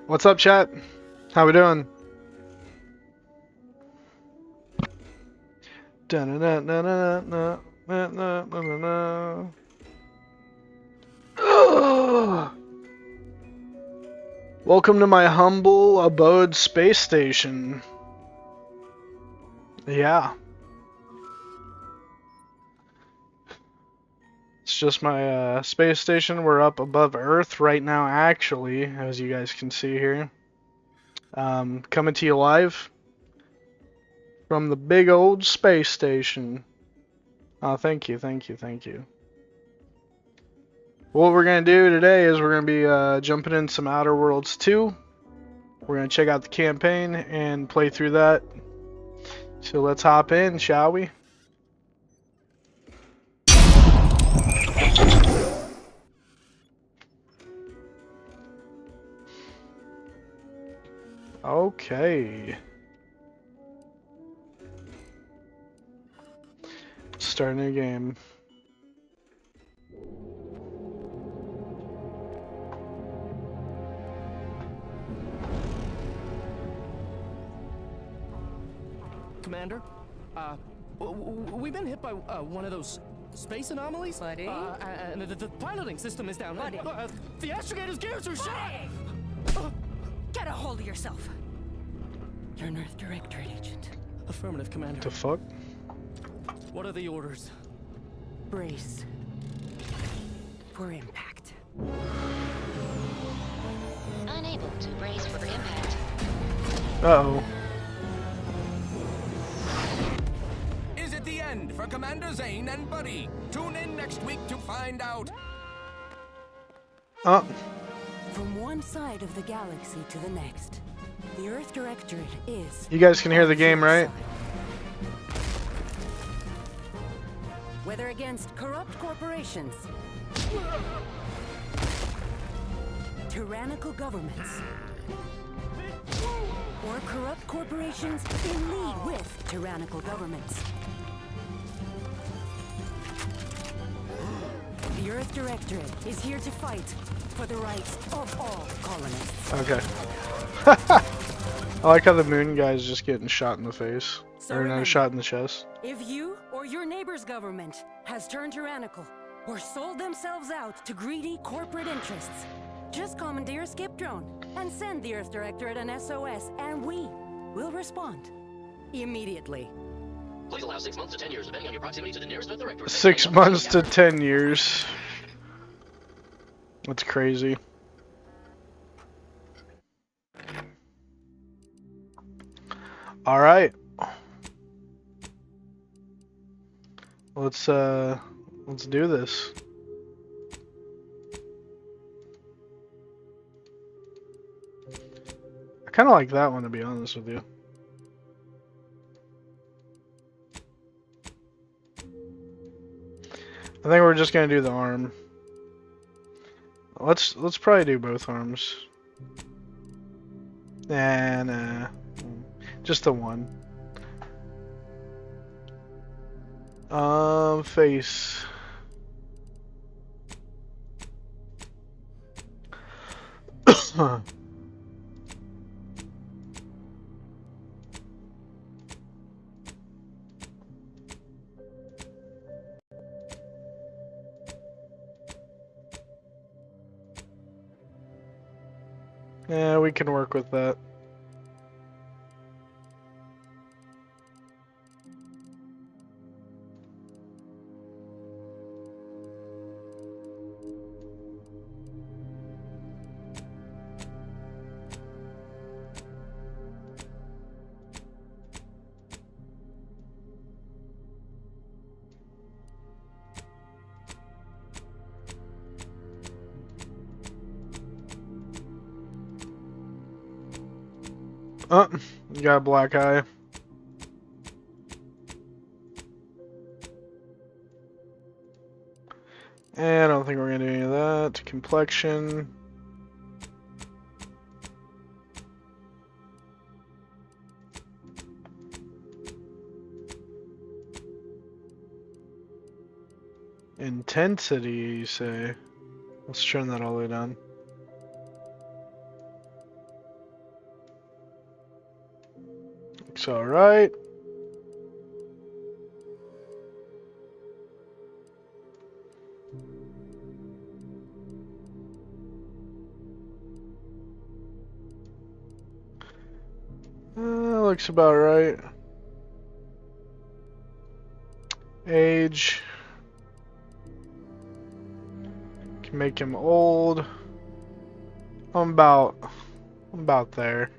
What's up, chat? How we doing? Welcome to my humble abode space station. Yeah. It's just my space station. We're up above Earth right now, actually, as you guys can see here. Coming to you live from the big old space station. Oh, thank you, thank you, thank you. What we're going to do today is we're going to be jumping in some Outer Worlds 2. We're going to check out the campaign and play through that. So let's hop in, shall we? Okay. Start a new game. Commander, we've been hit by one of those space anomalies. Buddy? And the piloting system is down. Buddy? The astrogator's gears are shot! Get a hold of yourself. You're an Earth Directorate agent. Affirmative, Commander. The fuck? What are the orders? Brace for impact. Unable to brace for impact. Uh-oh. Is it the end for Commander Zane and Buddy? Tune in next week to find out. Oh. From one side of the galaxy to the next, the Earth Directorate is... You guys can hear the game, right? Whether against corrupt corporations, tyrannical governments, or corrupt corporations in league with tyrannical governments. The Earth Directorate is here to fight for the rights of all colonists. Okay. I like how the moon guy's just getting shot in the face. So Or no, remember, shot in the chest. if you or your neighbor's government has turned tyrannical or sold themselves out to greedy corporate interests, just commandeer a skip drone and send the Earth Directorate an SOS, and we will respond immediately. Please allow 6 months to 10 years, depending on your proximity to the nearest Earth Directorate. 6 months to 10 years. That's crazy. All right. Let's do this. I kind of like that one, to be honest with you. I think we're just gonna do the arm. Let's probably do both arms. Nah. Just the one. Face. Yeah, we can work with that. Oh, you got a black eye. And I don't think we're gonna do any of that. Complexion. Intensity, you say? Let's turn that all the way down. Looks alright. Looks about right. Age. Can make him old. I'm about there.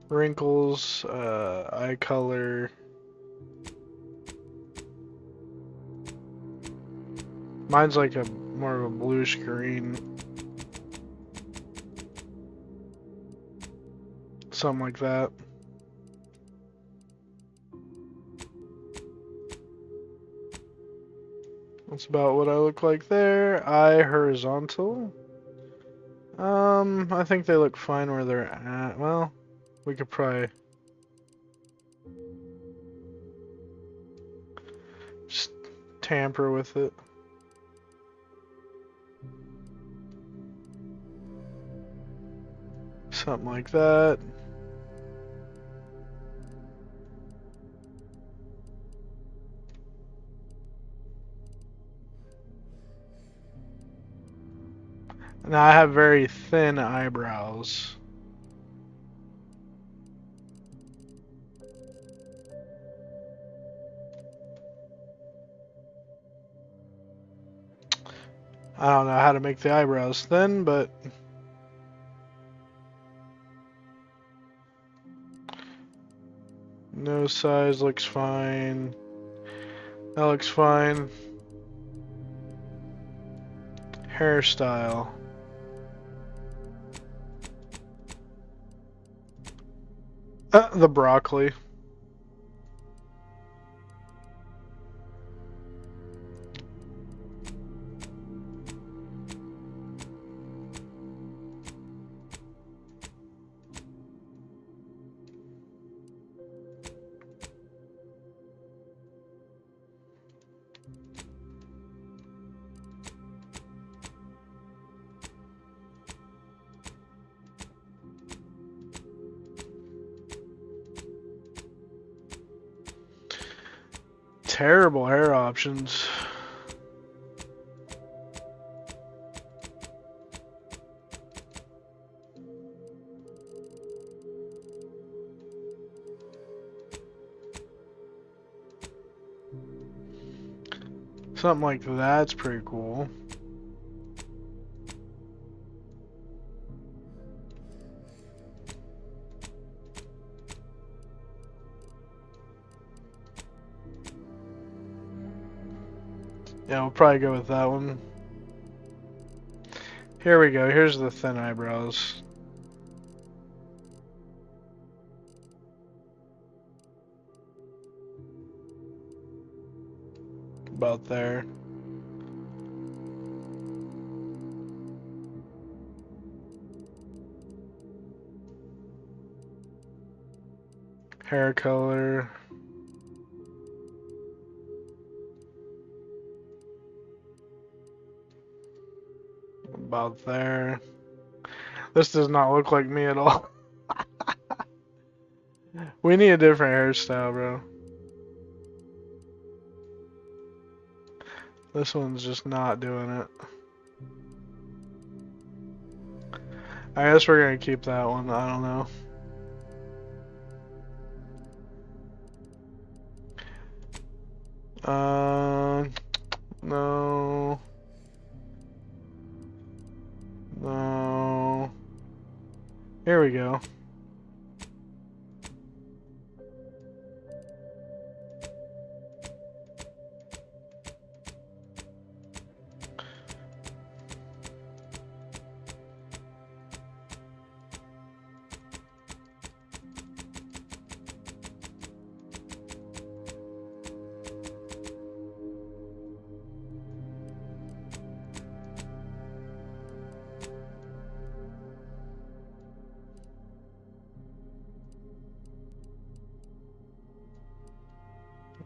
Wrinkles, eye color. Mine's like a more of a bluish green. Something like that. That's about what I look like there. Eye horizontal. I think they look fine where they're at. Well, we could probably just tamper with it. Something like that. Now I have very thin eyebrows. I don't know how to make the eyebrows thin, but nose size looks fine. That looks fine. Hairstyle. The broccoli. Terrible hair options. Something like that's pretty cool. Yeah, we'll probably go with that one. Here we go. Here's the thin eyebrows. About there. Hair color. About there. This does not look like me at all. We need a different hairstyle, bro. This one's just not doing it. I guess we're gonna keep that one. I don't know. No. No. Here we go.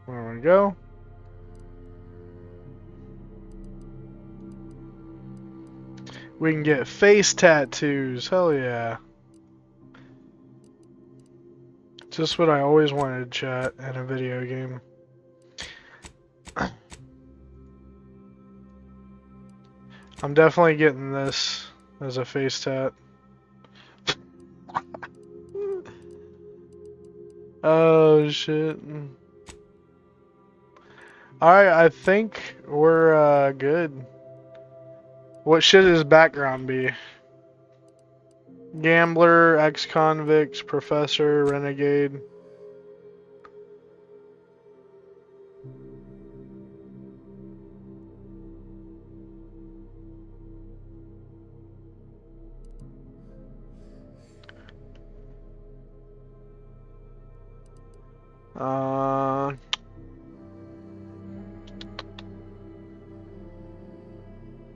There we go. We can get face tattoos. Hell yeah. Just what I always wanted, chat, in a video game. I'm definitely getting this as a face tat. Oh shit. Alright, I think we're good. What should his background be? Gambler, ex-convict, professor, renegade.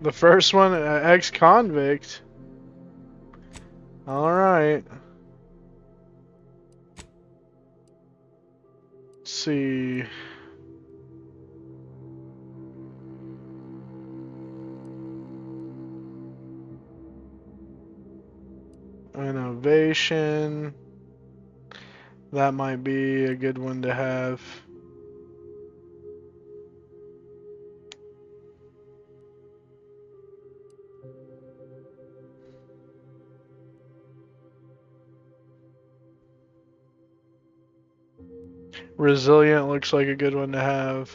The first one, ex-convict. Alright. Let's see. Innovation. That might be a good one to have. Resilient looks like a good one to have.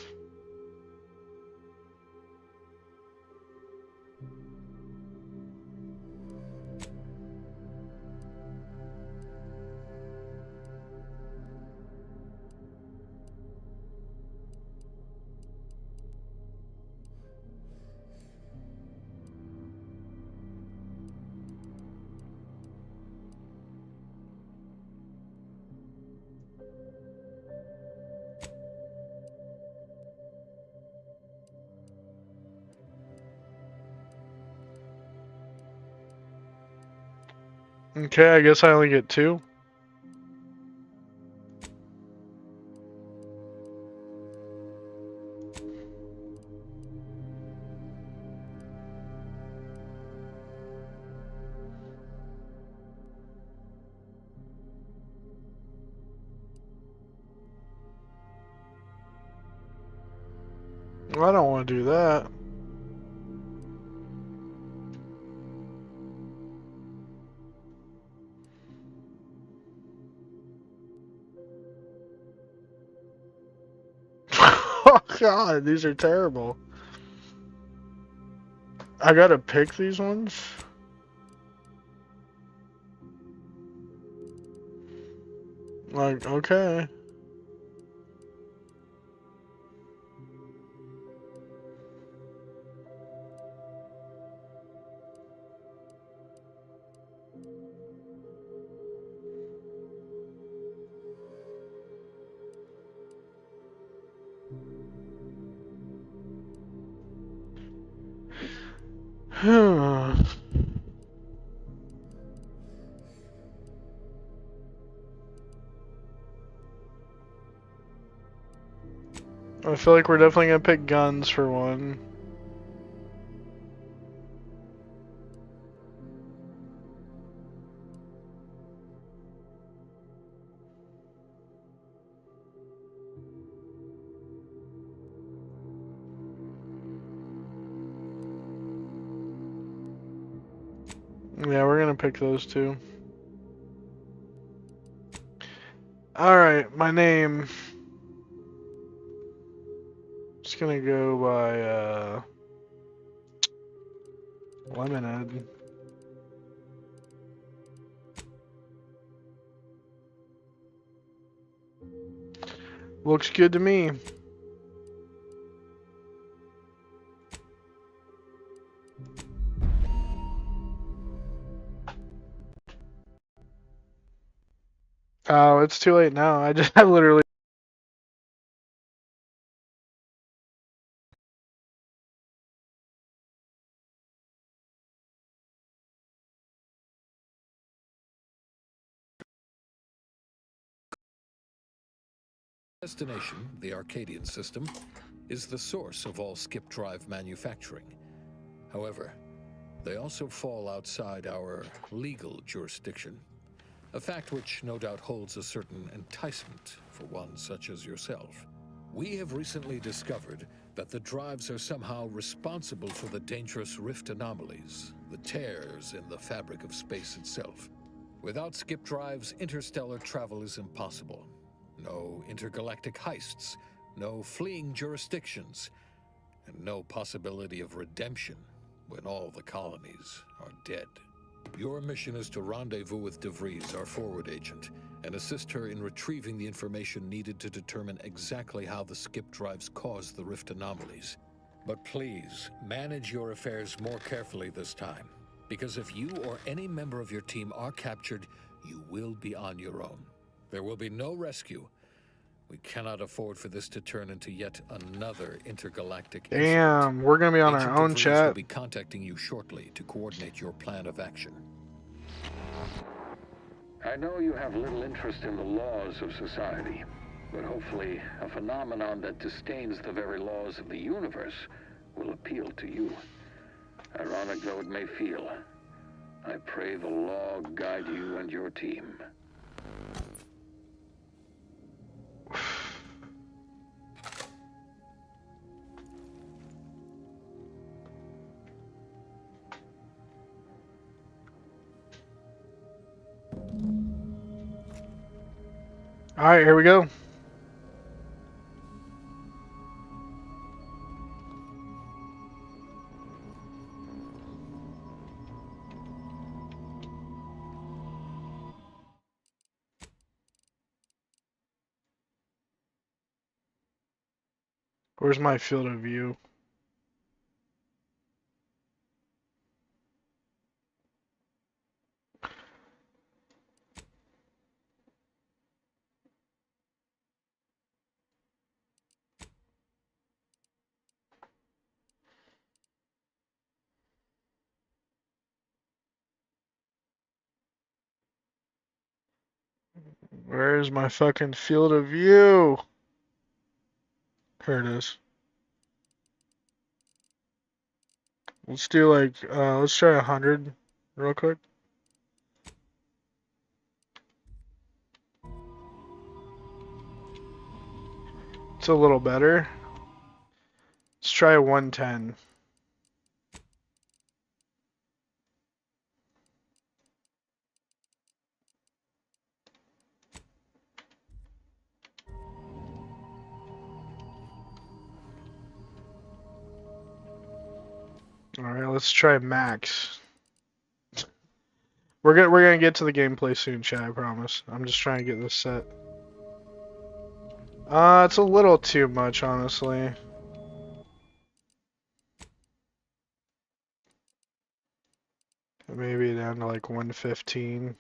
Okay, I guess I only get 2. I don't want to do that. Oh god, these are terrible. I gotta pick these ones? Like, okay. I feel like we're definitely gonna pick guns for one. Yeah, we're gonna pick those two. Alright, my name. Just gonna go by Lemonade. Looks good to me. Oh, it's too late now. I literally. Destination, the Arcadian system, is the source of all skip drive manufacturing. However, they also fall outside our legal jurisdiction. a fact which no doubt holds a certain enticement for one such as yourself. We have recently discovered that the drives are somehow responsible for the dangerous rift anomalies, the tears in the fabric of space itself. Without skip drives, interstellar travel is impossible. No intergalactic heists, no fleeing jurisdictions, and no possibility of redemption when all the colonies are dead. Your mission is to rendezvous with DeVries, our forward agent, and assist her in retrieving the information needed to determine exactly how the skip drives cause the rift anomalies. But please, manage your affairs more carefully this time, because if you or any member of your team are captured, you will be on your own. There will be no rescue. We cannot afford for this to turn into yet another intergalactic incident. Damn, we're gonna be on Agent our own, DeVries chat. will be contacting you shortly to coordinate your plan of action. I know you have little interest in the laws of society, but hopefully a phenomenon that disdains the very laws of the universe will appeal to you. Ironic though it may feel, I pray the law guide you and your team. Alright, here we go. Where's my field of view? Where's my fucking field of view? Here it is. Let's do like, let's try 100 real quick. It's a little better. Let's try 110. Alright, let's try max. We're gonna get to the gameplay soon, chat, I promise. I'm just trying to get this set. It's a little too much, honestly. Maybe down to like 115.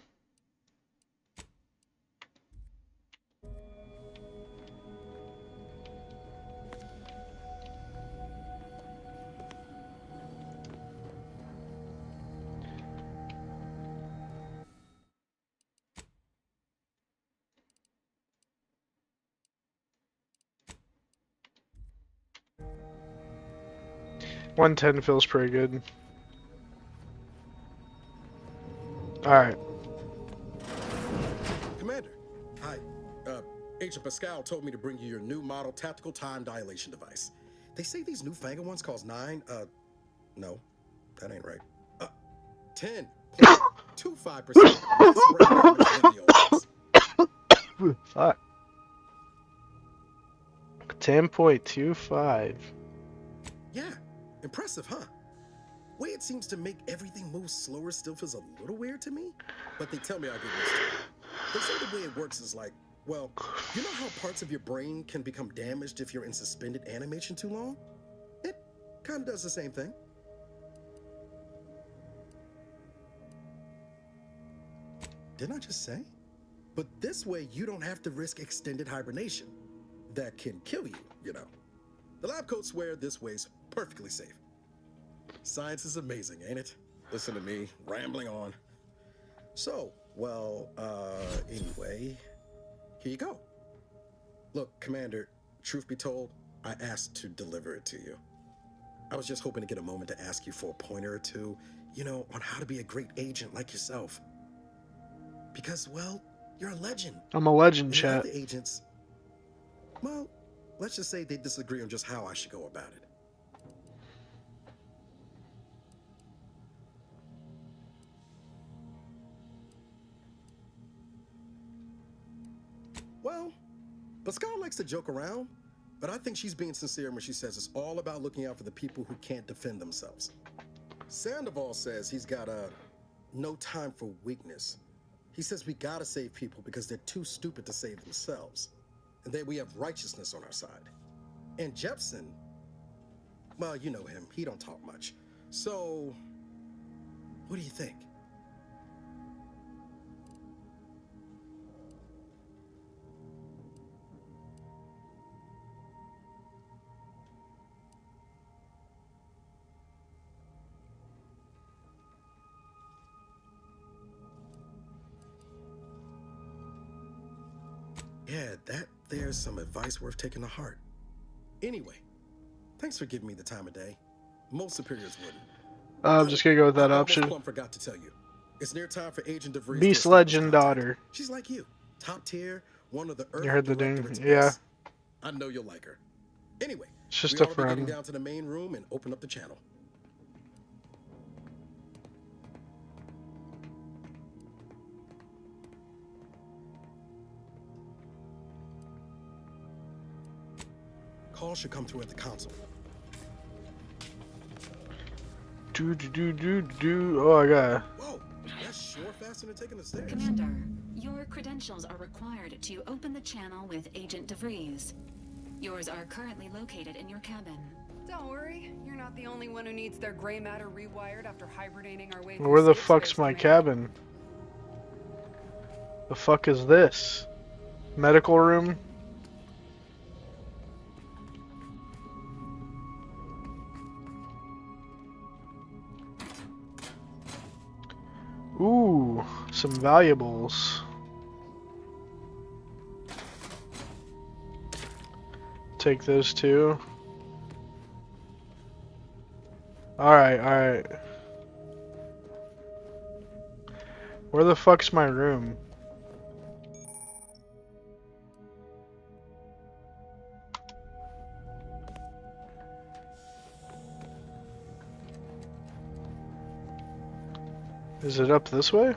$110 feels pretty good. Alright. Commander, hi. Agent Pascal told me to bring you your new model tactical time dilation device. They say these newfangled ones cost no, that ain't right. 10.25%. Fuck. 10.25. Yeah, impressive, huh? Way it seems to make everything move slower still feels a little weird to me, but they tell me I get used to it. They say the way it works is like, well, you know how parts of your brain can become damaged if you're in suspended animation too long? It kind of does the same thing. Didn't I just say? But this way you don't have to risk extended hibernation. That can kill you, you know. The lab coats swear this way's perfectly safe. Science is amazing, ain't it? Listen to me, rambling on. So, well, anyway, here you go. Look, Commander, truth be told, I asked to deliver it to you. I was just hoping to get a moment to ask you for a pointer or two, you know, on how to be a great agent like yourself. Because, well, you're a legend. I'm a legend, And the chat. other agents, well, let's just say they disagree on just how I should go about it. Well, Pascal likes to joke around, but I think she's being sincere when she says it's all about looking out for the people who can't defend themselves. Sandoval says he's got no time for weakness. He says we gotta save people because they're too stupid to save themselves. And that we have righteousness on our side. And Jepson, well, you know him, he don't talk much. So, what do you think? Yeah, there's some advice worth taking to heart. Anyway, thanks for giving me the time of day. Most superiors wouldn't. I'm just gonna go with that I option. almost forgot to tell you. It's near time for Agent DeVries to Beast establish Legend contact. daughter. She's like you, top tier, one of the Earth You heard the directorate's ding? Yeah. best. I know you'll like her. Anyway, It's just we a ought to be getting friend. down to the main room and open up the channel. Call should come through at the console. Oh, I got. Whoa, that's sure faster than taking the stairs. Commander, your credentials are required to open the channel with Agent DeVries. Yours are currently located in your cabin. Don't worry, you're not the only one who needs their gray matter rewired after hibernating our way Well, where the through fuck's space, my Commander. cabin? The fuck is this? Medical room? Ooh, some valuables. Take those two. Alright, alright. Where the fuck's my room? Is it up this way?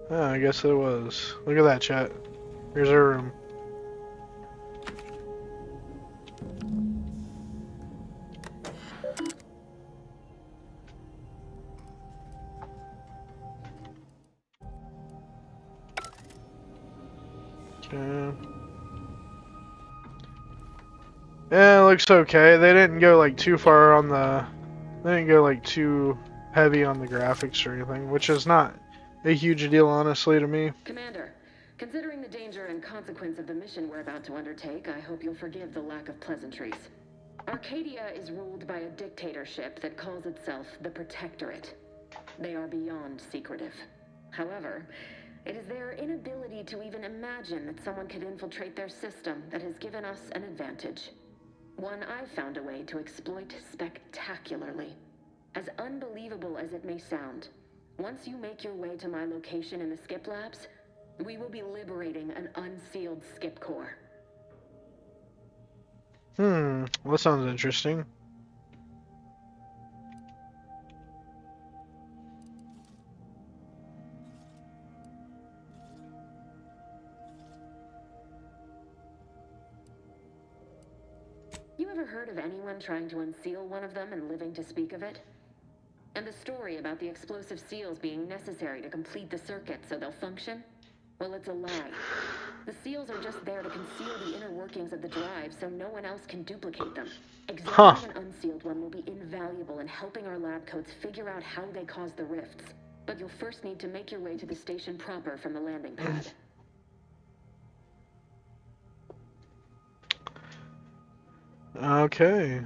Oh, I guess it was. Look at that, chat. Here's our room. Okay. Yeah, it looks okay. They didn't go like too far on the... They didn't go like too heavy on the graphics or anything, which is not a huge deal, honestly, to me. Commander, considering the danger and consequence of the mission we're about to undertake, I hope you'll forgive the lack of pleasantries. Arcadia is ruled by a dictatorship that calls itself the Protectorate. They are beyond secretive. However, it is their inability to even imagine that someone could infiltrate their system that has given us an advantage. One I've found a way to exploit spectacularly. As unbelievable as it may sound, once you make your way to my location in the Skip Labs, we will be liberating an unsealed Skip Core. Well, that sounds interesting. You ever heard of anyone trying to unseal one of them and living to speak of it? And the story about the explosive seals being necessary to complete the circuit so they'll function? Well, it's a lie. The seals are just there to conceal the inner workings of the drive so no one else can duplicate them. Examining an unsealed one will be invaluable in helping our lab coats figure out how they cause the rifts. But you'll first need to make your way to the station proper from the landing pad. Okay.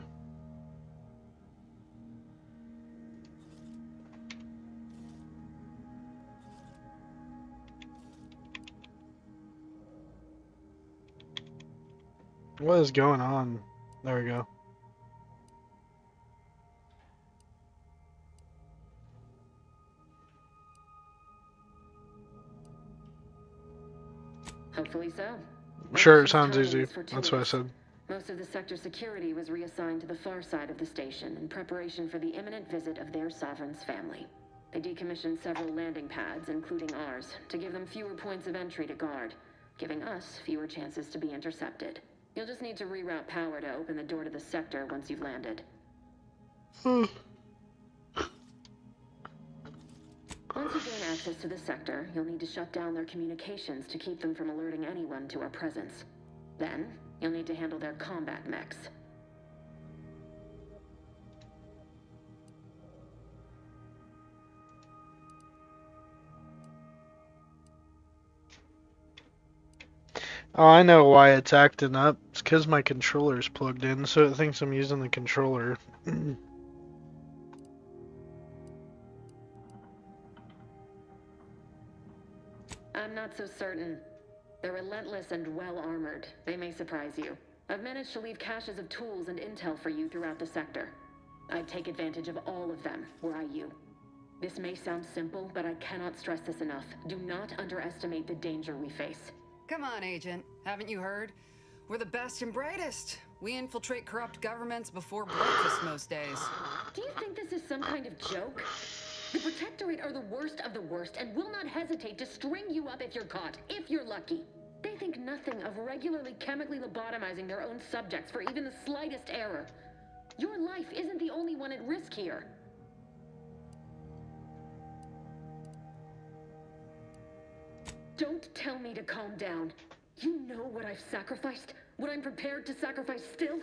What is going on? There we go. Hopefully so. Sure, it This sounds timing easy. is That's what I fortuitous. said. Most of the sector security was reassigned to the far side of the station in preparation for the imminent visit of their sovereign's family. They decommissioned several landing pads, including ours, to give them fewer points of entry to guard, giving us fewer chances to be intercepted. You'll just need to reroute power to open the door to the sector once you've landed. Once you gain access to the sector, you'll need to shut down their communications to keep them from alerting anyone to our presence. Then, you'll need to handle their combat mechs. Oh, I know why it's acting up. It's because my controller's plugged in, so it thinks I'm using the controller. I'm not so certain. They're relentless and well-armored. They may surprise you. I've managed to leave caches of tools and intel for you throughout the sector. I'd take advantage of all of them, were I you. This may sound simple, but I cannot stress this enough. Do not underestimate the danger we face. Come on, Agent. Haven't you heard? We're the best and brightest. We infiltrate corrupt governments before breakfast most days. Do you think this is some kind of joke? The Protectorate are the worst of the worst and will not hesitate to string you up if you're caught, if you're lucky. They think nothing of regularly chemically lobotomizing their own subjects for even the slightest error. Your life isn't the only one at risk here. Don't tell me to calm down. You know what I've sacrificed? What I'm prepared to sacrifice still?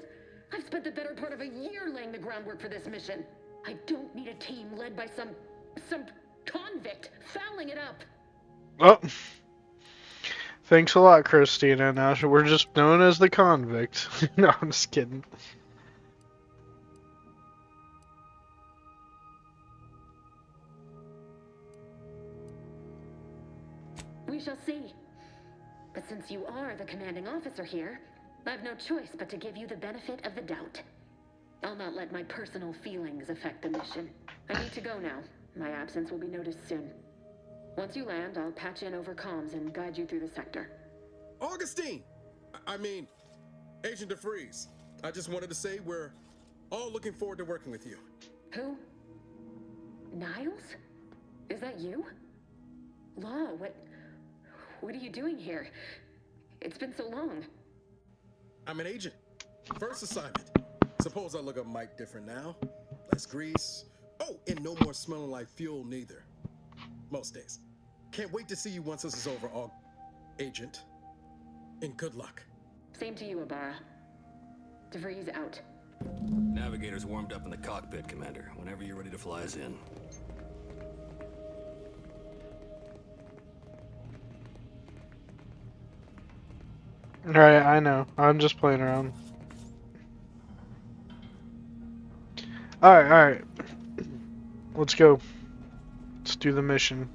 I've spent the better part of a year laying the groundwork for this mission. I don't need a team led by some convict fouling it up. Oh. Thanks a lot, Christina. Now we're just known as the convict. No, I'm just kidding. We shall see. But since you are the commanding officer here, I've no choice but to give you the benefit of the doubt. I'll not let my personal feelings affect the mission. I need to go now. My absence will be noticed soon. Once you land, I'll patch in over comms and guide you through the sector. Augustine! I mean, Agent DeFreeze. I just wanted to say we're all looking forward to working with you. Who? Niles? Is that you? Law, what are you doing here? It's been so long. I'm an agent. First assignment. Suppose I look up Mike different now. Less grease. Oh, and no more smelling like fuel neither. Most days. Can't wait to see you once this is over, Agent. And good luck. Same to you, Ibarra. DeVries out. Navigator's warmed up in the cockpit, Commander. Whenever you're ready to fly us in. Alright, I know. I'm just playing around. Alright. Let's go. Let's do the mission.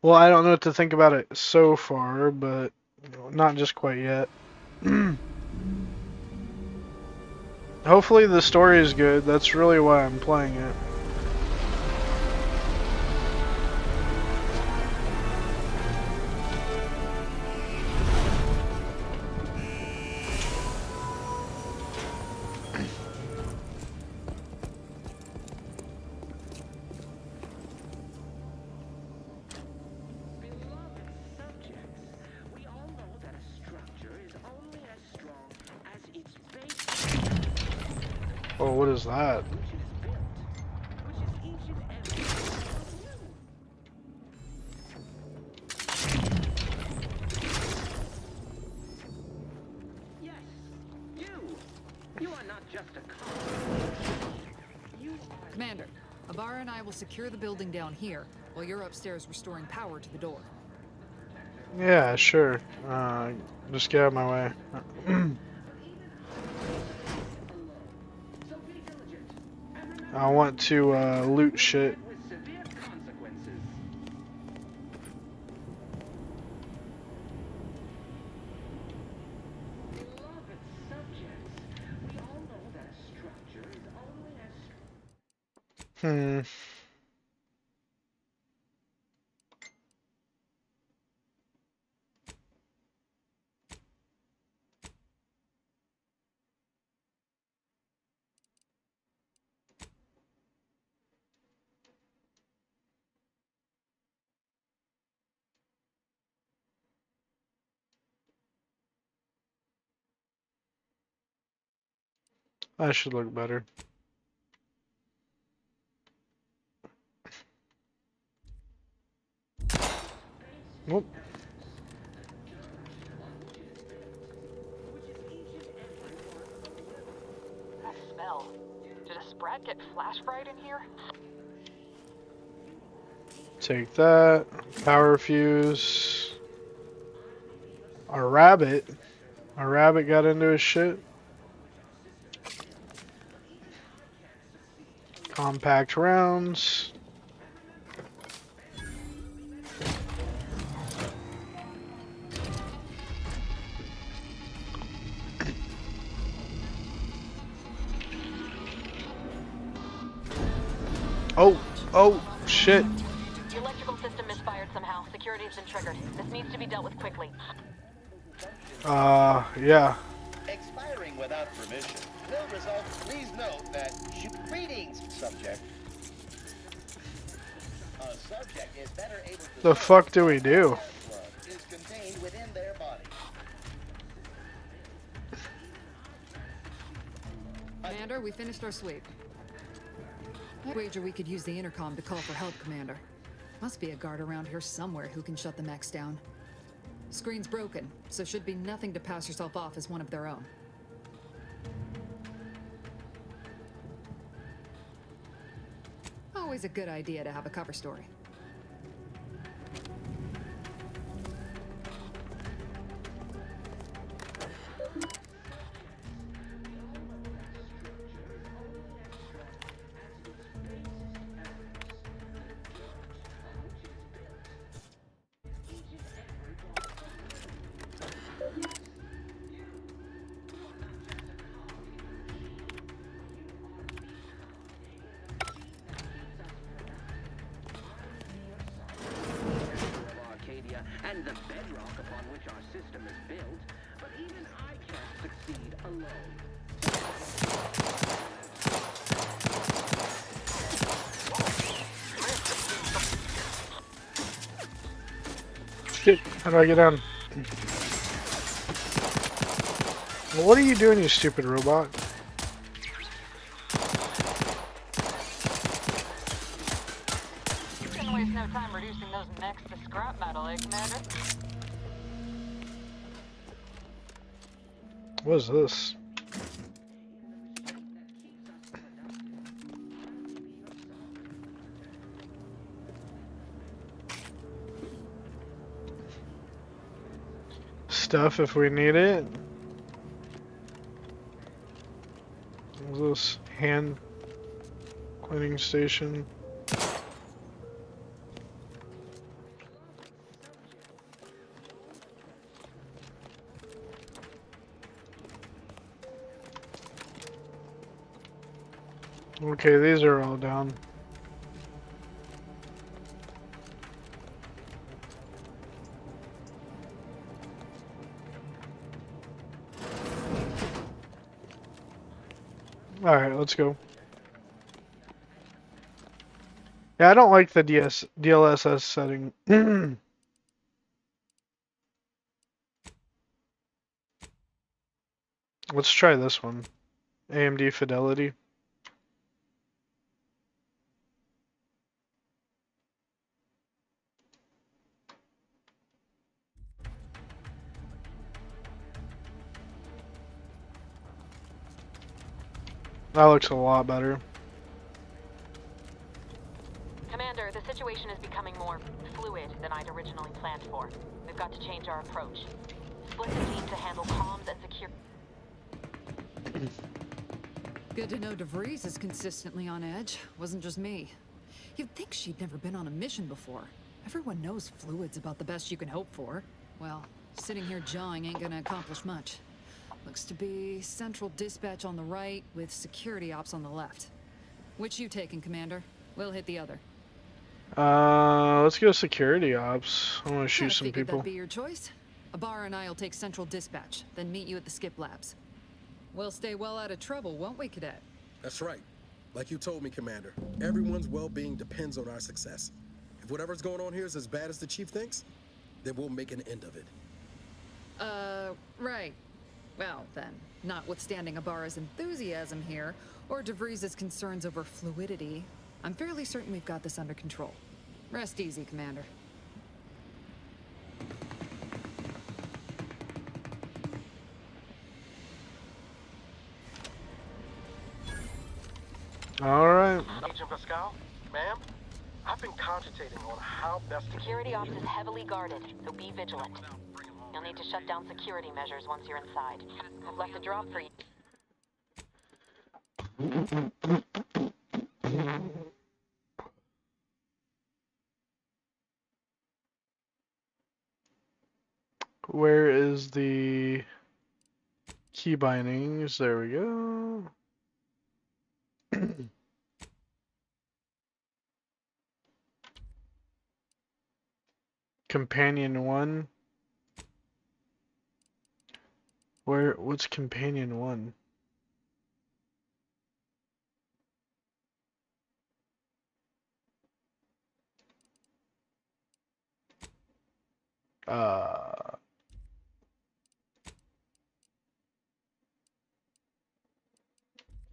Well, I don't know what to think about it so far, but not just quite yet. Hopefully the story is good. That's really why I'm playing it. Oh, what is that? Yes, you. You are not just a cop. You are... Commander, Abara and I will secure the building down here, while you're upstairs restoring power to the door. Yeah, sure. Just get out of my way. I want to loot shit. Hmm. That should look better. Whoop. That smell. Did a sprat get flash fried in here? Take that. Power fuse. A rabbit. A rabbit got into his shit. Compact rounds. Oh, shit. The electrical system misfired somehow. Security has been triggered. This needs to be dealt with quickly. Yeah. Expiring without permission will result. Please note that greetings, subject. A subject is better able to. The fuck do we do? Is contained within their body. Commander, we finished our sweep. I wager we could use the intercom to call for help, Commander. Must be a guard around here somewhere who can shut the mechs down. Screen's broken, so should be nothing to pass yourself off as one of their own. Always a good idea to have a cover story. And the bedrock upon which our system is built, but even I can't succeed alone. Shit, how do I get down? Well, what are you doing, you stupid robot? You can waste no time reducing those mechs to scrap metal, eh, Commander? What is this? Stuff if we need it. What is this? Hand cleaning station. Okay, these are all down. Alright, let's go. Yeah, I don't like the DLSS setting. Let's try this one. AMD Fidelity. That looks a lot better. Commander, the situation is becoming more fluid than I'd originally planned for. We've got to change our approach. Split the team to handle comms and secure... Good to know DeVries is consistently on edge. Wasn't just me. You'd think she'd never been on a mission before. Everyone knows fluid's about the best you can hope for. Well, sitting here jawing ain't gonna accomplish much. Looks to be central dispatch on the right with security ops on the left. Which you taking, Commander? We'll hit the other. Let's go security ops. I want to shoot some people. That'd be your choice. Abar and I'll take central dispatch, then meet you at the skip labs. We'll stay well out of trouble, won't we, Cadet? That's right. Like you told me, Commander, everyone's well-being depends on our success. If whatever's going on here is as bad as the Chief thinks, then we'll make an end of it. Right. Well, then, notwithstanding Ibarra's enthusiasm here, or DeVries' concerns over fluidity, I'm fairly certain we've got this under control. Rest easy, Commander. All right. Agent Pascal, ma'am, I've been cogitating on how best to... Security ops is heavily guarded, so be vigilant. You'll need to shut down security measures once you're inside. I've left a drop for you. Where is the key bindings? There we go. Companion 1. What's Companion 1?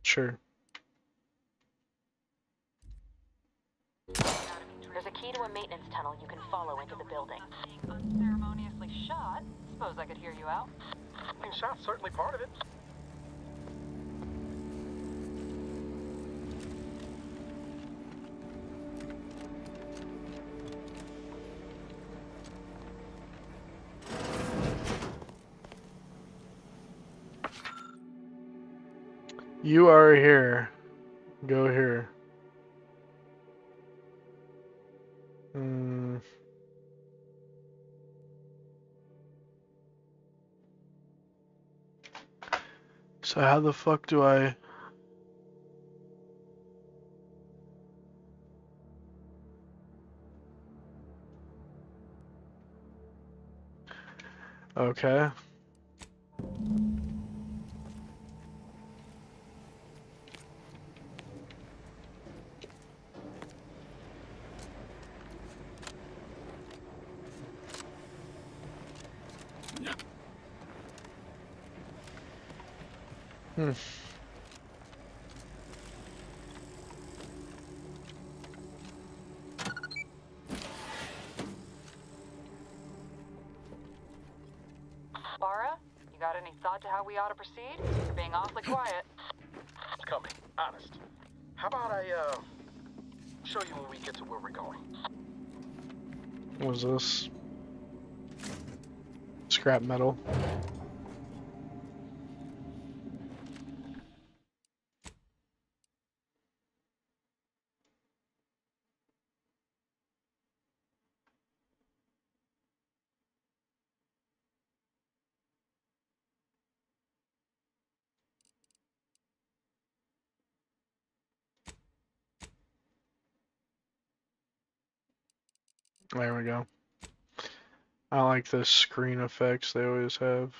Sure. There's a key to a maintenance tunnel you can follow into the building. Being unceremoniously shot, suppose I could hear you out. Being shot's certainly part of it. You are here. Go here. So how the fuck do I... Okay. Bara, you got any thought to how we ought to proceed? You're being awfully quiet. It's coming, honest. How about I, show you when we get to where we're going? What was this? Scrap metal. There we go. I like the screen effects they always have.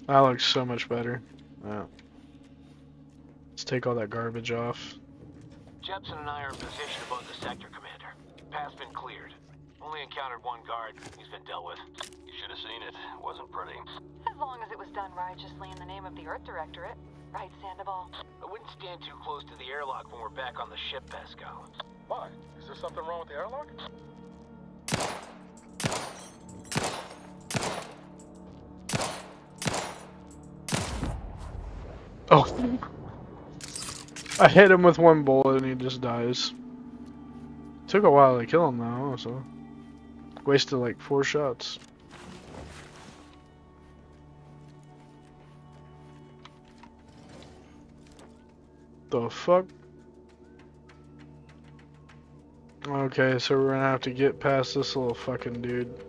That looks so much better. Wow. Let's take all that garbage off. Jepson and I are in position above the sector, Commander. Path's been cleared. Only encountered one guard. He's been dealt with. You should have seen it. It wasn't pretty. As long as it was done righteously in the name of the Earth Directorate. Right, Sandoval? I wouldn't stand too close to the airlock when we're back on the ship, Pascal. Why? Is there something wrong with the airlock? Oh. I hit him with one bullet and he just dies. Took a while to kill him though, so. Wasted like 4 shots. The fuck? Okay, so we're gonna have to get past this little fucking dude.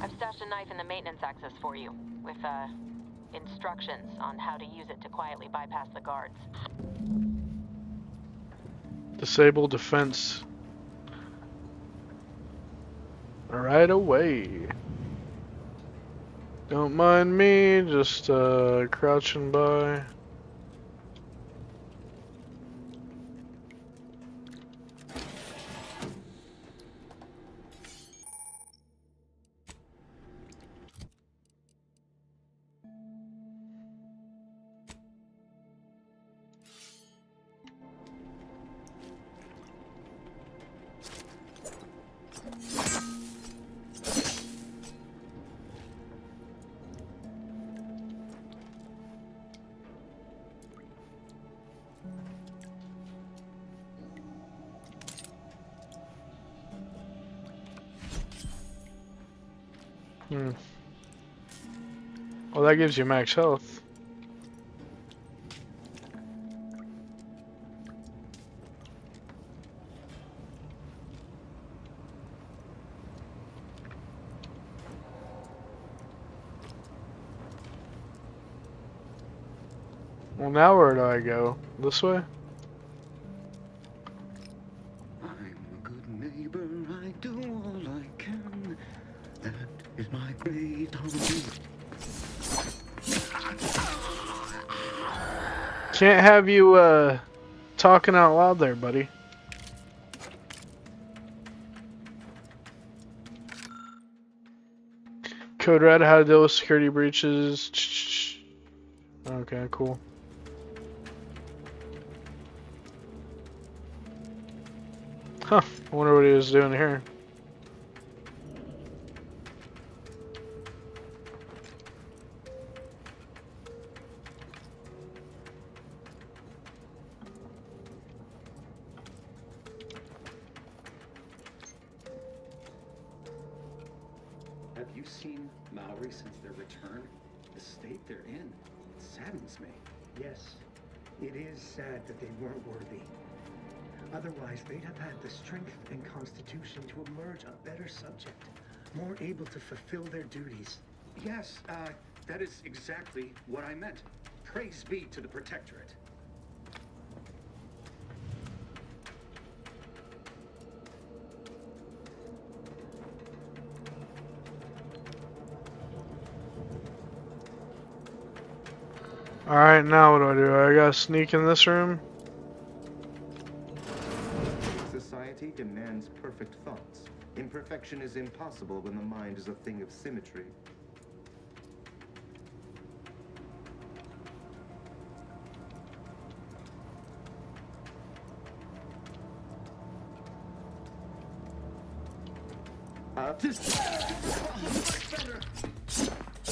I've stashed a knife in the maintenance access for you, with, instructions on how to use it to quietly bypass the guards. Disable defense. Right away. Don't mind me, just crouching by. Well, that gives you max health. Well, now where do I go? This way? I'm a good neighbor, I do all I can. That is my great hobby. Can't have you talking out loud there, buddy. Code Red, how to deal with security breaches. Okay, cool. Huh, I wonder what he was doing here. Have you seen Maori since their return? The state they're in, it saddens me. Yes, it is sad that they weren't worthy. Otherwise, they'd have had the strength and constitution to emerge a better subject, more able to fulfill their duties. Yes, that is exactly what I meant. Praise be to the Protectorate. Alright, now what do? I gotta sneak in this room? Society demands perfect thoughts. Imperfection is impossible when the mind is a thing of symmetry.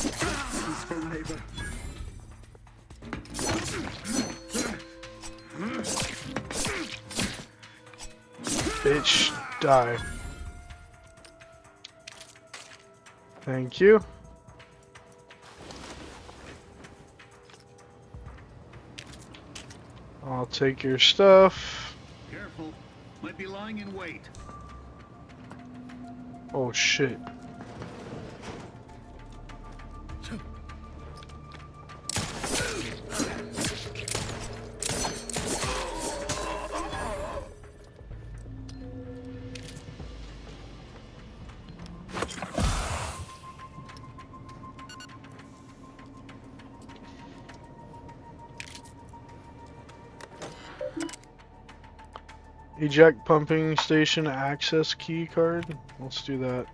Peaceful neighbor. Bitch, die. Thank you. I'll take your stuff. Careful. Might be lying in wait. Oh shit. Eject pumping station access key card. Let's do that.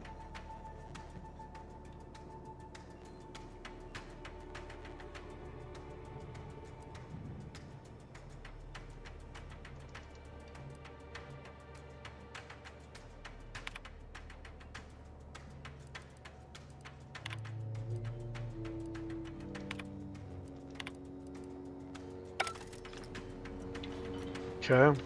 Okay.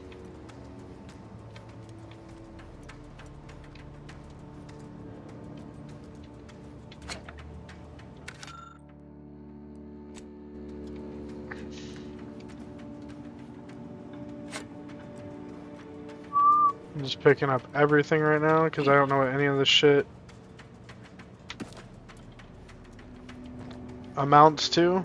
I'm just picking up everything right now because I don't know what any of this shit amounts to.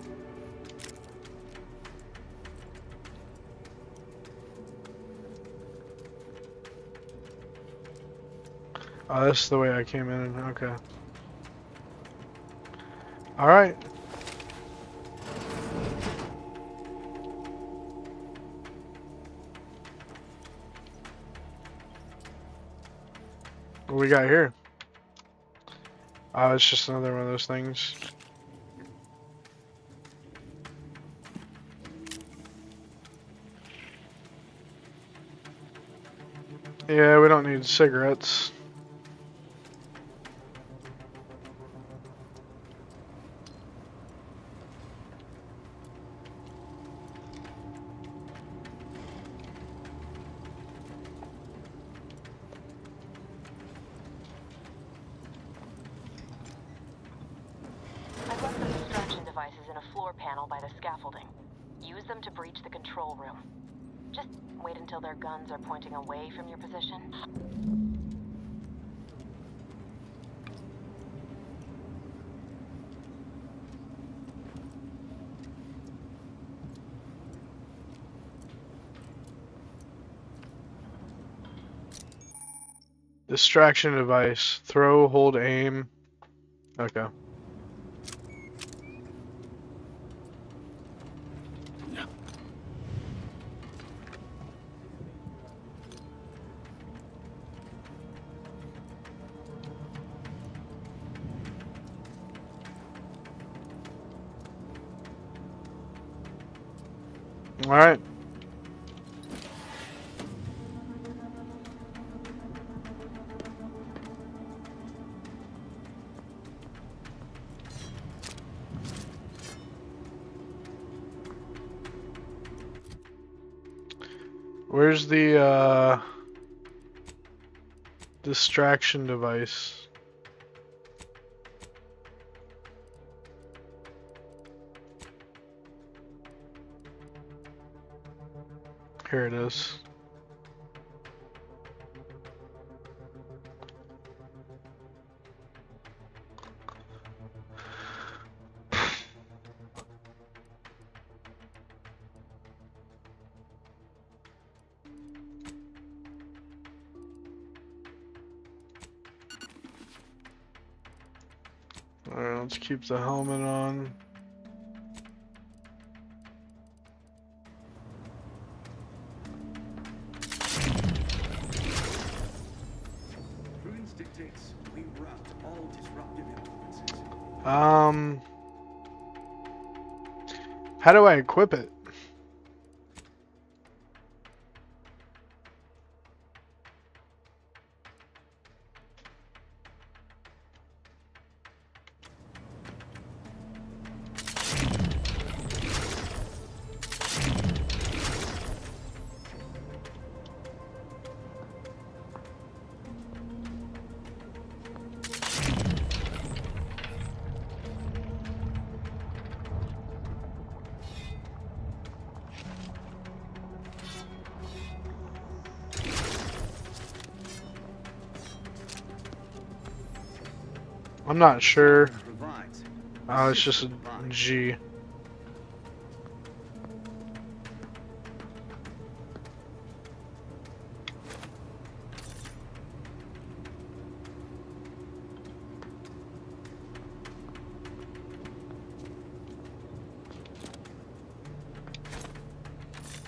Oh, this is the way I came in. Okay. Alright. What we got here? Oh, it's just another one of those things. Yeah, we don't need cigarettes. I've left some distraction devices in a floor panel by the scaffolding. Use them to breach the control room. Just wait until their guns are pointing away from your position. Distraction device. Throw, hold, aim. Okay. Alright. Where's the distraction device? Here it is. Alright, let's keep the helmet on. Prudence dictates we rout all disruptive influences. How do I equip it? I'm not sure. Oh, it's just a G.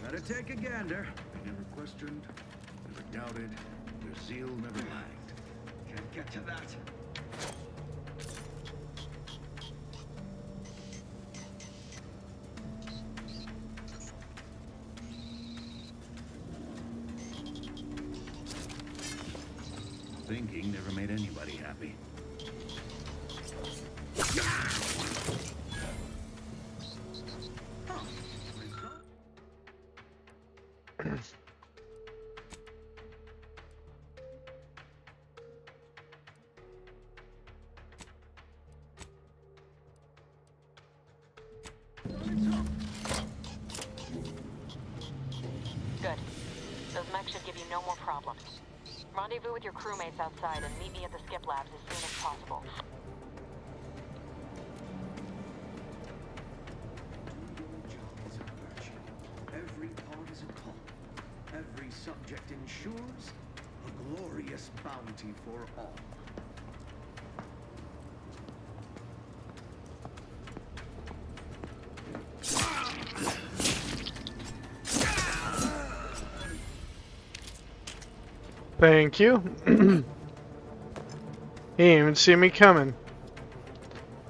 Gotta take a gander. I never questioned never doubted, your zeal never lagged. Can't get to that. Thinking never made anybody happy. Good. Those mechs should give you no more problems. Rendezvous with your crewmates outside and meet me at the skip labs as soon as possible. Every part is a call. Every subject ensures a glorious bounty for all. Thank you. He didn't even see me coming.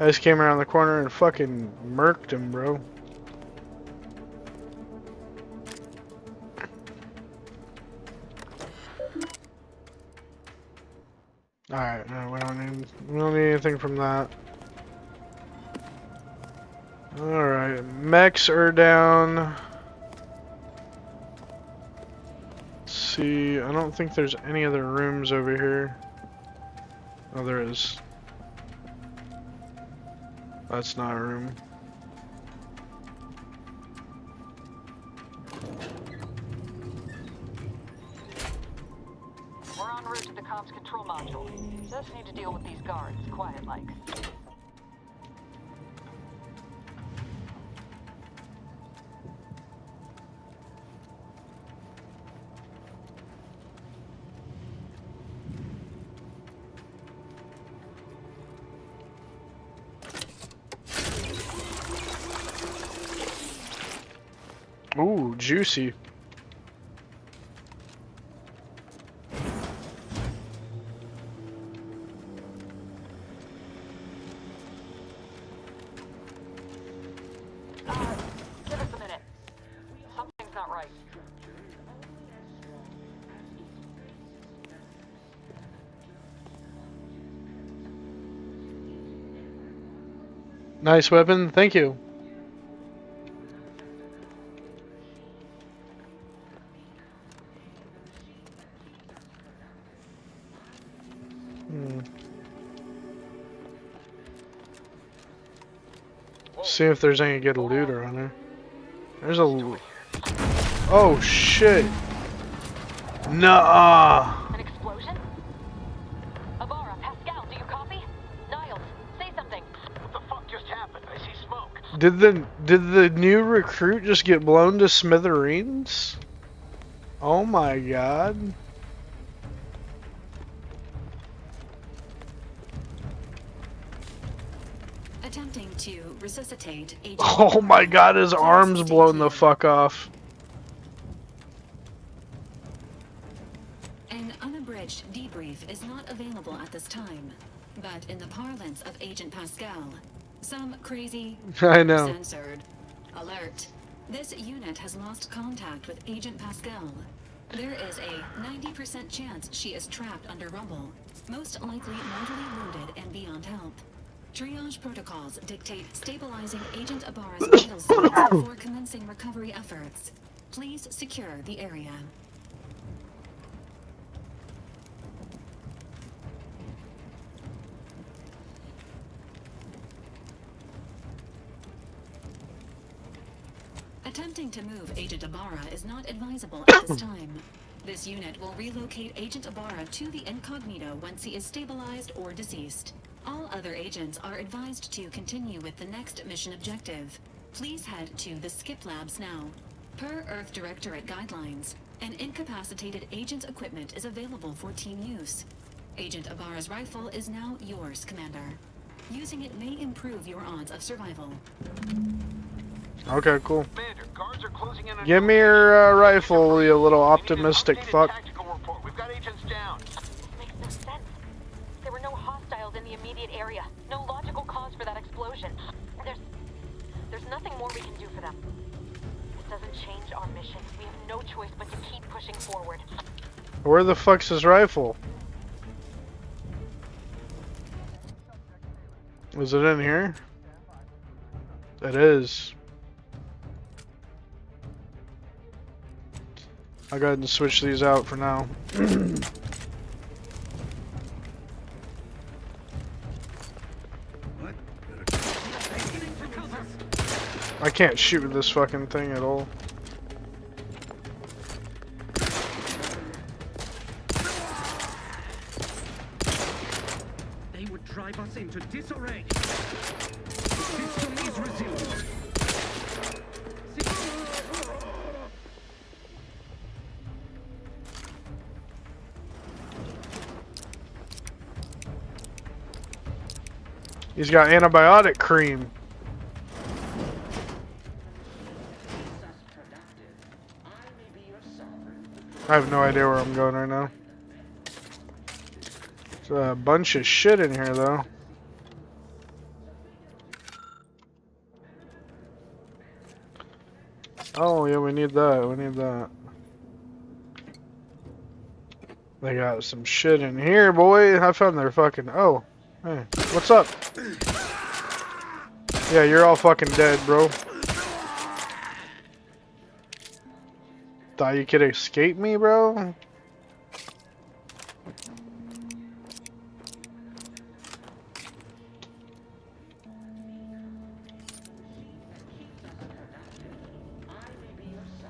I just came around the corner and fucking murked him, bro. Alright, no, we don't need anything from that. Alright, mechs are down. See, I don't think there's any other rooms over here. Oh, there is. That's not a room. We're en route to the comms control module. Just need to deal with these guards, quiet-like. Ooh, juicy. Give us a minute. Something's not right. Nice weapon, thank you. See if there's any good loot around there. There's a. Oh shit! Nuh-uh. An explosion? Abara, Pascal, do you copy? Niles, say something. What the fuck just happened? I see smoke. Did the new recruit just get blown to smithereens? Oh my god. Attempting to resuscitate Agent Oh my god, his arm's blown the fuck off. An unabridged debrief is not available at this time, but in the parlance of Agent Pascal, some crazy I know. censored alert. This unit has lost contact with Agent Pascal. There is a 90% chance she is trapped under rubble, most likely mortally wounded and beyond help. Triage protocols dictate stabilizing Agent Abara's vital signs before commencing recovery efforts. Please secure the area. Attempting to move Agent Abara is not advisable at this time. This unit will relocate Agent Abara to the incognito once he is stabilized or deceased. All other agents are advised to continue with the next mission objective. Please head to the skip labs now. Per Earth Directorate guidelines, an incapacitated agent's equipment is available for team use. Agent Abara's rifle is now yours, Commander. Using it may improve your odds of survival. Okay, cool. Commander, guards are closing in on Give me your rifle, you little optimistic fuck. tactical down. This makes no sense. There were no hostiles in the immediate area. No logical cause for that explosion. There's nothing more we can do for them. This doesn't change our mission. We have no choice but to keep pushing forward. Where the fuck's his rifle? Is it in here? It is. I'll go ahead and switch these out for now. I can't shoot with this fucking thing at all. They would drive us into disarray. System is resilient. He's got antibiotic cream. I have no idea where I'm going right now. There's a bunch of shit in here though. Oh yeah, we need that. We need that. They got some shit in here, boy. I found their fucking... Oh. Hey, what's up? Yeah, you're all fucking dead, bro. Thought you could escape me, bro?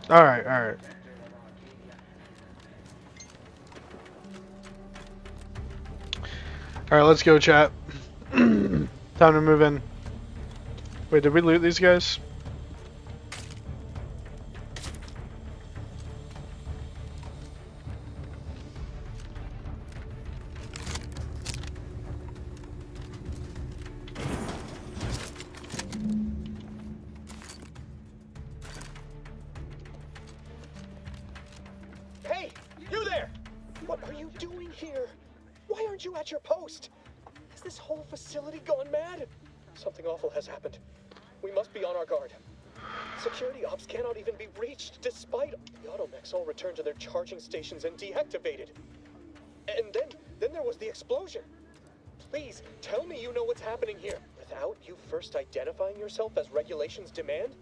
Alright, alright. Alright, let's go, chat. Time to move in. Wait, did we loot these guys? Hey, you there! What are you doing here? Why aren't you at your post? Has this whole facility gone mad? Something awful has happened. We must be on our guard. Security ops cannot even be reached, despite the automechs all returned to their charging stations and deactivated. And then there was the explosion. Please, tell me you know what's happening here. Without you first identifying yourself as regulations demand?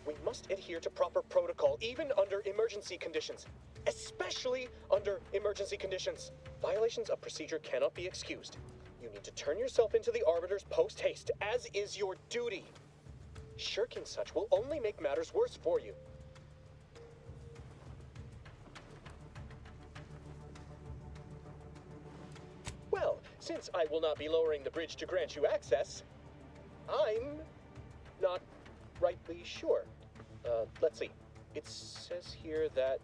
We must adhere to proper protocol, even under emergency conditions. Especially under emergency conditions. Violations of procedure cannot be excused. You need to turn yourself into the Arbiters post-haste, as is your duty. Shirking such will only make matters worse for you. Well, since I will not be lowering the bridge to grant you access, I'm not rightly sure. Let's see. It says here that...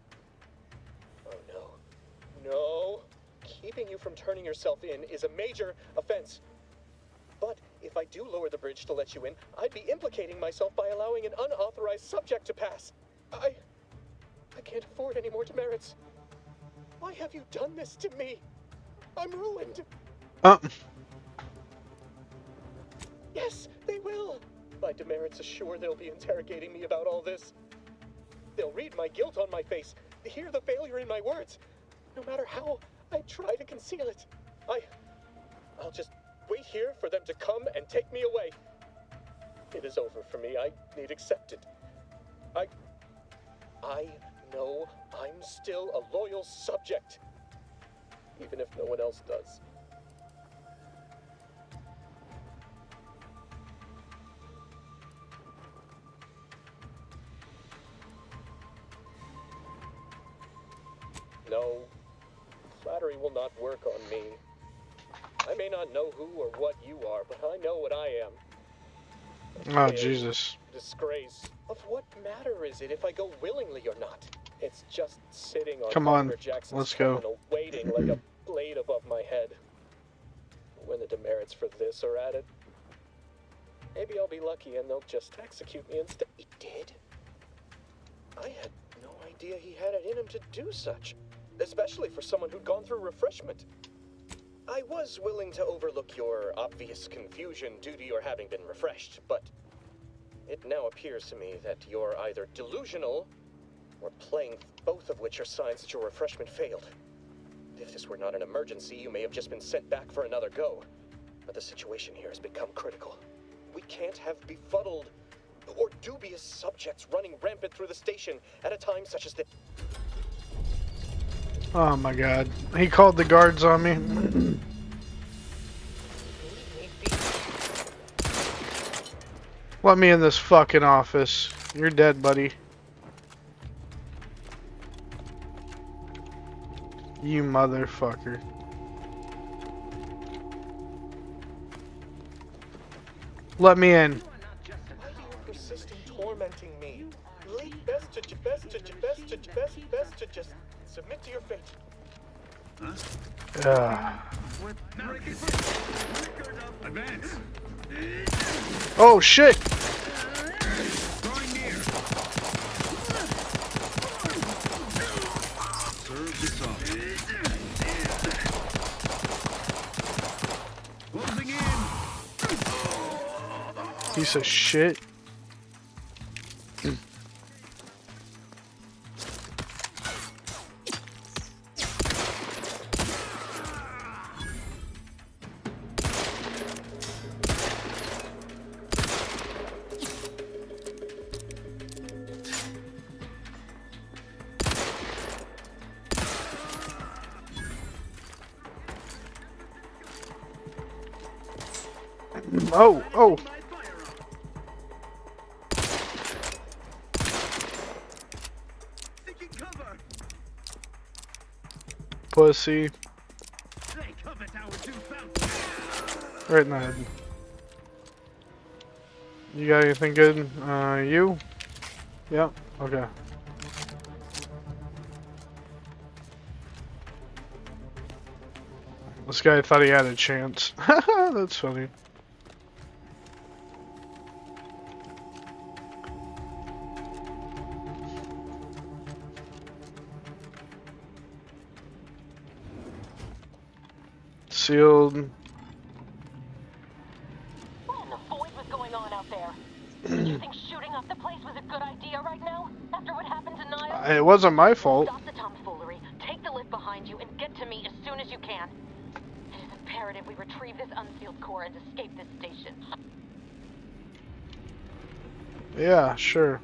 Oh no. No. Keeping you from turning yourself in is a major offense. But if I do lower the bridge to let you in, I'd be implicating myself by allowing an unauthorized subject to pass. I can't afford any more demerits. Why have you done this to me? I'm ruined. Yes, they will. My demerits assure they'll be interrogating me about all this. They'll read my guilt on my face, hear the failure in my words. No matter how I try to conceal it, I'll just wait here for them to come and take me away. It is over for me. I need accept it. I know I'm still a loyal subject, even if no one else does. No, flattery will not work on me. I may not know who or what you are, but I know what I am. Oh, Jesus. Disgrace. Of what matter is it if I go willingly or not? It's just sitting on Come on, Governor Jackson's let's go. terminal, waiting like a blade above my head. When the demerits for this are added, maybe I'll be lucky and they'll just execute me instead. He did? I had no idea he had it in him to do such. especially for someone who'd gone through refreshment. I was willing to overlook your obvious confusion due to your having been refreshed, but it now appears to me that you're either delusional or playing, both of which are signs that your refreshment failed. If this were not an emergency, you may have just been sent back for another go. But the situation here has become critical. We can't have befuddled or dubious subjects running rampant through the station at a time such as this. Oh my god. He called the guards on me. Let me in this fucking office. You're dead, buddy. You motherfucker. Let me in. Why do you persist in tormenting me? Best to just submit to your fate. Advance. Oh shit! Serve this up. Closing in. Piece of shit. Oh. Pussy. Right in the head. You got anything good? You? Yep. Okay. This guy thought he had a chance. That's funny. Sealed. What in the void was going on out there? Did you think shooting up the place was a good idea right now? After what happened to Niall? It wasn't my fault. Stop the tomfoolery. Take the lift behind you and get to me as soon as you can. It is imperative we retrieve this unsealed core and escape this station. Yeah, sure.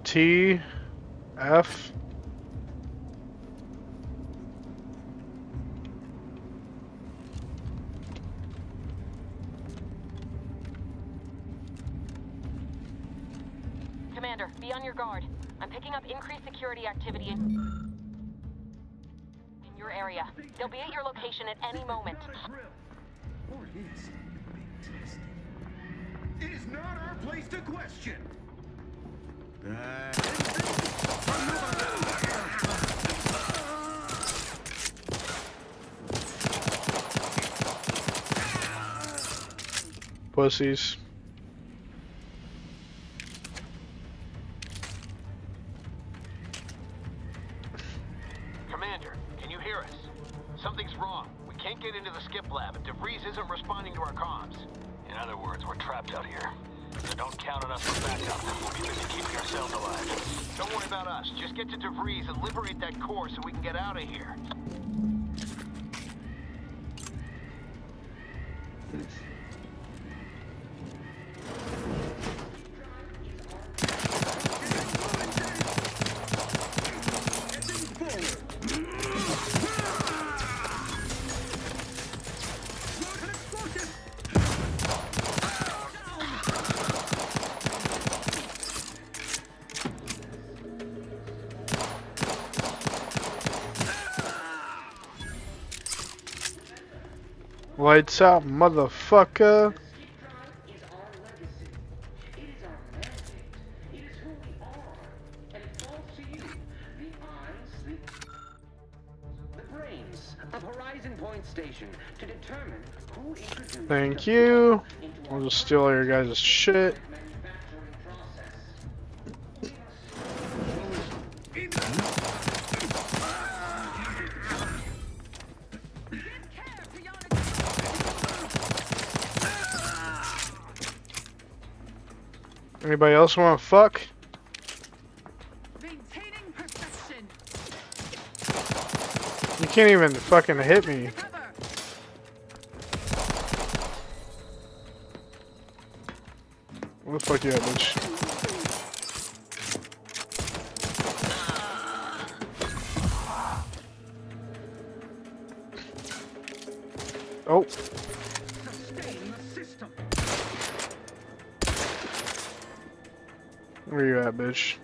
T, F. Commander, be on your guard. I'm picking up increased security activity in your area. They'll be at your location at any moment. Or is being tested? It is not our place to question. Pussies. Commander, can you hear us? Something's wrong. We can't get into the skip lab, and DeVries isn't responding to our comms. In other words, we're trapped out here. So don't count on us for backup. We'll be busy keeping ourselves alive. Don't worry about us. Just get to DeVries and liberate that core so we can get out of here. Lights out, motherfucker. The brain evidence of Horizon Point Station to determine who introduced Thank you. I'll just steal all your guys' shit. Anybody else want to fuck? You can't even fucking hit me. Where the fuck you at, bitch? Oh. Where you at, bitch?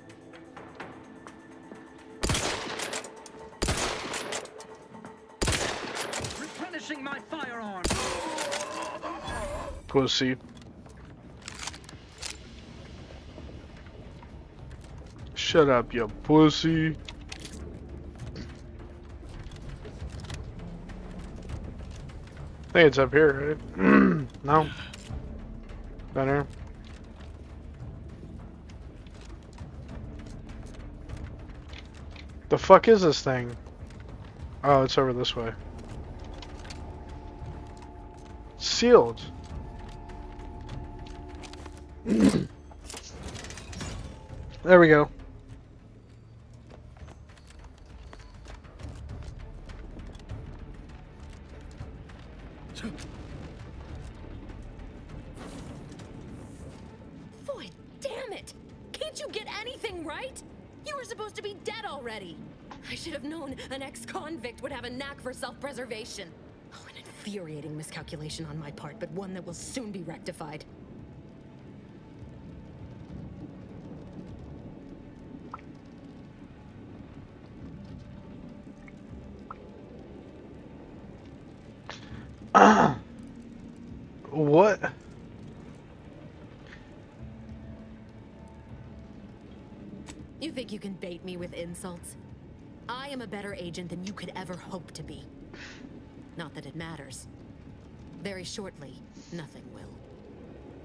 Replenishing my firearm. Pussy. Shut up, you pussy. I think it's up here, right? No. Better. The fuck is this thing? Oh, it's over this way. Sealed. There we go. Boy, damn it! Can't you get anything right? You were supposed to be dead already. I should have known an ex-convict would have a knack for self-preservation. Oh, an infuriating miscalculation on my part, but one that will soon be rectified. What? You think you can bait me with insults? I am a better agent than you could ever hope to be. Not that it matters. Very shortly, nothing will.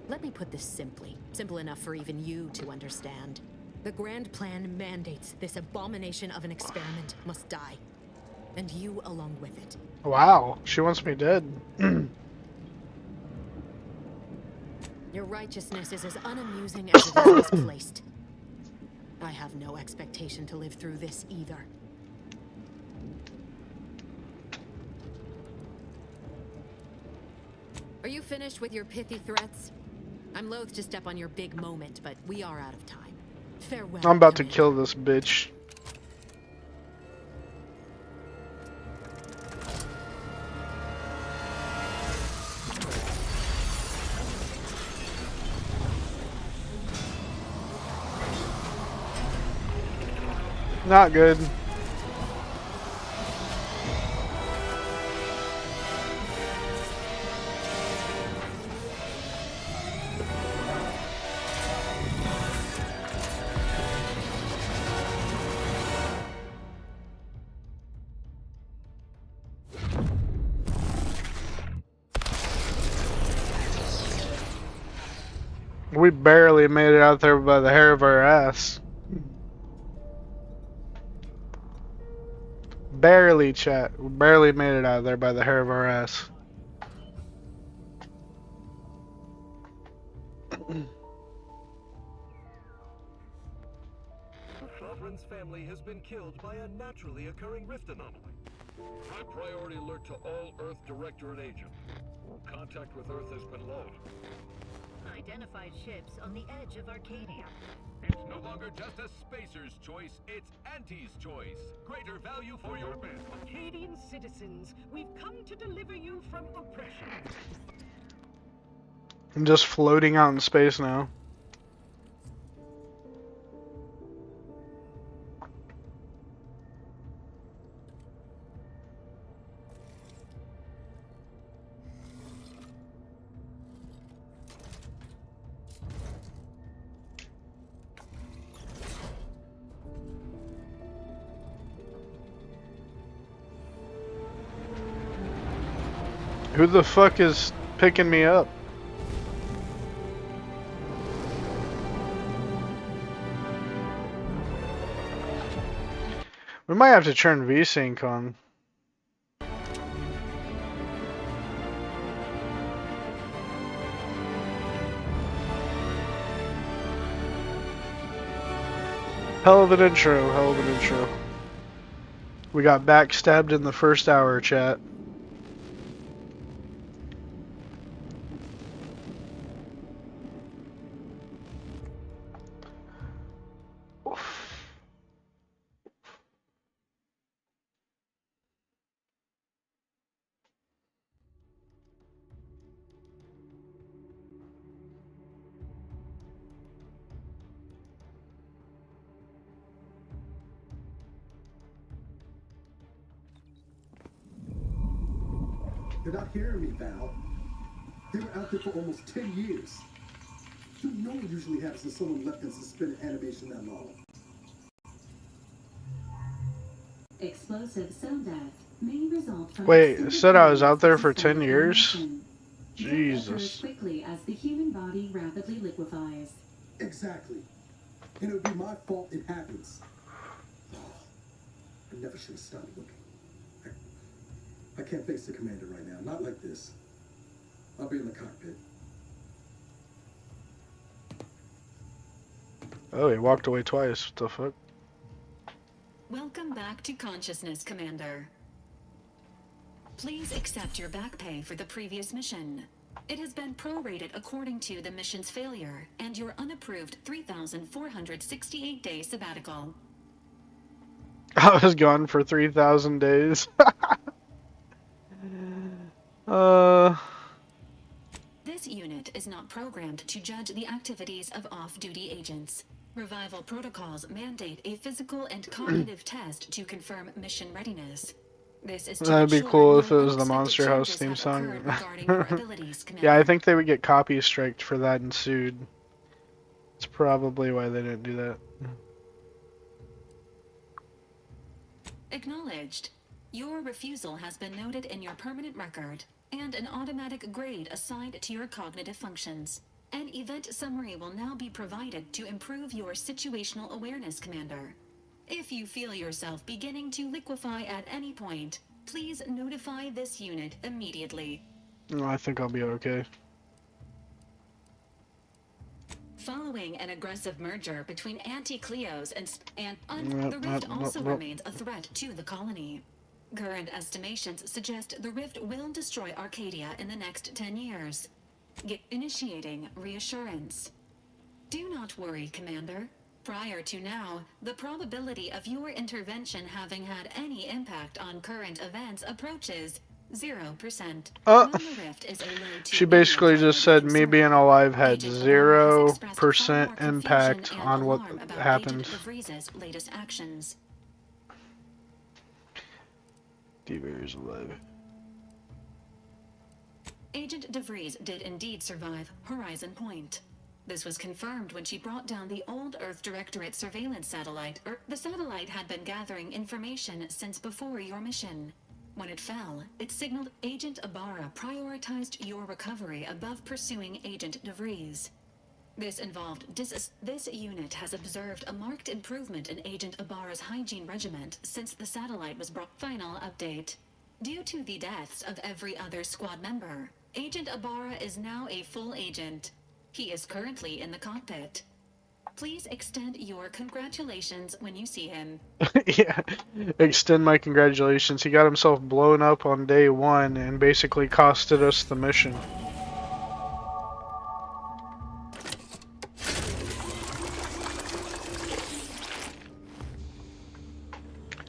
Let me put this simply, simple enough for even you to understand. The grand plan mandates this abomination of an experiment must die. And you along with it. Wow, she wants me dead. Your righteousness is as unamusing as it is misplaced. I have no expectation to live through this either. Are you finished with your pithy threats? I'm loath to step on your big moment, but we are out of time. Farewell. I'm about to kill this bitch. Not good. We barely made it out there by the hair of our ass. Barely, chat. We barely made it out of there by the hair of our ass. Sovereign's family has been killed by a naturally occurring rift anomaly. High priority alert to all Earth Directorate agents. Contact with Earth has been lost. Identified ships on the edge of Arcadia. It's no longer just a spacer's choice, it's Auntie's choice. Greater value for your men. Arcadian citizens, we've come to deliver you from oppression. I'm just floating out in space now. Who the fuck is picking me up? We might have to turn VSync on. Hell of an intro, hell of an intro. We got backstabbed in the first hour, chat. They're not hearing me, Val. They were out there for almost 10 years. You know what usually happens when someone left in suspended animation that long. Explosive cell death may result from Wait, it said I was out there for 10 years? Jesus. quickly as the human body rapidly liquefies. Exactly. And it would be my fault it happens. Oh, I never should have started looking. I can't face the commander right now. Not like this. I'll be in the cockpit. Oh, he walked away twice. What the fuck? Welcome back to consciousness, Commander. Please accept your back pay for the previous mission. It has been prorated according to the mission's failure and your unapproved 3,468-day sabbatical. I was gone for 3,000 days. This unit is not programmed to judge the activities of off-duty agents. Revival protocols mandate a physical and cognitive test to confirm mission readiness. This is to That'd be ensure cool no if it was the unexpected Monster House changes theme have song. occurred regarding your abilities, Commander. Yeah, I think they would get copy striked for that and sued. That's probably why they didn't do that. Acknowledged. Your refusal has been noted in your permanent record, and an automatic grade assigned to your cognitive functions. An event summary will now be provided to improve your situational awareness, Commander. If you feel yourself beginning to liquefy at any point, please notify this unit immediately. No, I think I'll be okay. Following an aggressive merger between anti-Cleos the Rift also remains a threat to the colony. Current estimations suggest the Rift will destroy Arcadia in the next 10 years. Initiating reassurance. Do not worry, Commander. Prior to now, the probability of your intervention having had any impact on current events approaches 0%. She basically just said me being alive had 0% impact on what happened. Latest actions. DeVries alive. Agent DeVries did indeed survive Horizon Point. This was confirmed when she brought down the old Earth Directorate surveillance satellite. The satellite had been gathering information since before your mission. When it fell, it signaled Agent Ibarra prioritized your recovery above pursuing Agent DeVries. This unit has observed a marked improvement in Agent Ibarra's hygiene regiment since the satellite was brought. Final update. Due to the deaths of every other squad member, Agent Ibarra is now a full agent. He is currently in the cockpit. Please extend your congratulations when you see him. Yeah, extend my congratulations. He got himself blown up on day 1 and basically costed us the mission.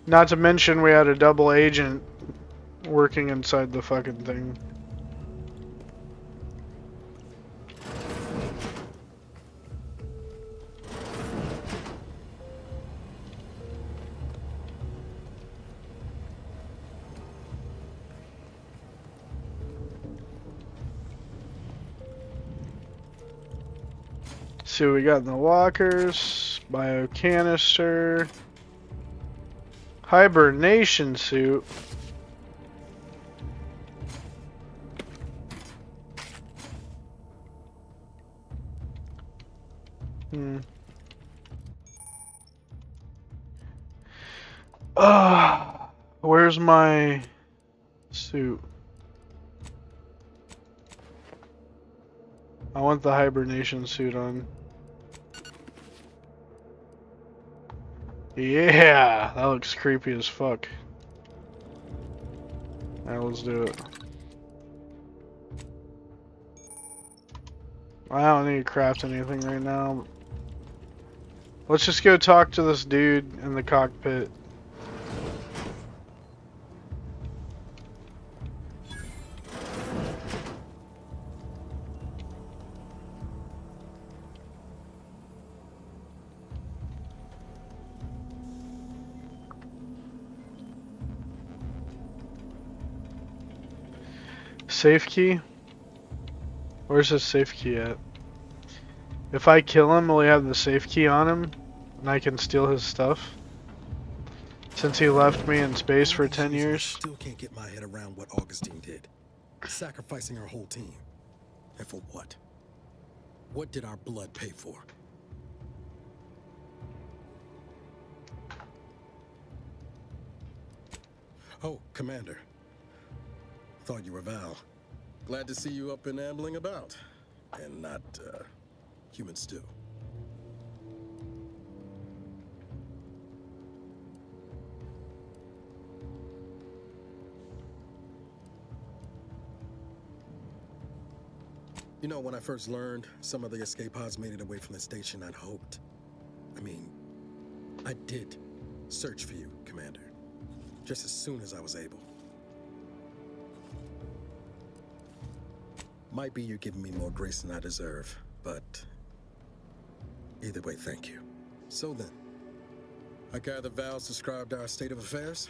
Not to mention we had a double agent working inside the fucking thing. See what we got in the lockers. Biocanister. Hibernation suit. Where's my suit? I want the hibernation suit on. Yeah, that looks creepy as fuck. Alright, let's do it. I don't need to craft anything right now. Let's just go talk to this dude in the cockpit. Safe key? Where's his safe key at? If I kill him, will he have the safe key on him? And I can steal his stuff? Since he left me in space for 10 years? Still can't get my head around what Augustine did. Sacrificing her whole team. And for what? What did our blood pay for? Oh, Commander. Thought you were Val. Glad to see you up and ambling about. And not, human stew. You know, when I first learned some of the escape pods made it away from the station, I'd hoped. I did search for you, Commander. Just as soon as I was able. Might be you're giving me more grace than I deserve, but either way, thank you. So then, I gather Val's described our state of affairs?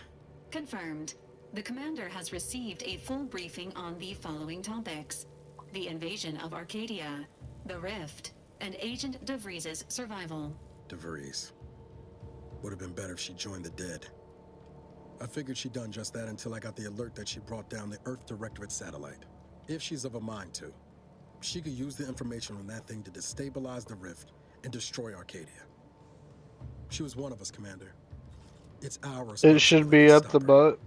Confirmed. The commander has received a full briefing on the following topics: the invasion of Arcadia, the Rift, and Agent DeVries' survival. DeVries. Would have been better if she joined the dead. I figured she'd done just that until I got the alert that she brought down the Earth Directorate satellite. If she's of a mind to, she could use the information on that thing to destabilize the Rift and destroy Arcadia. She was one of us, Commander. It's our responsibility. It should be up the butt.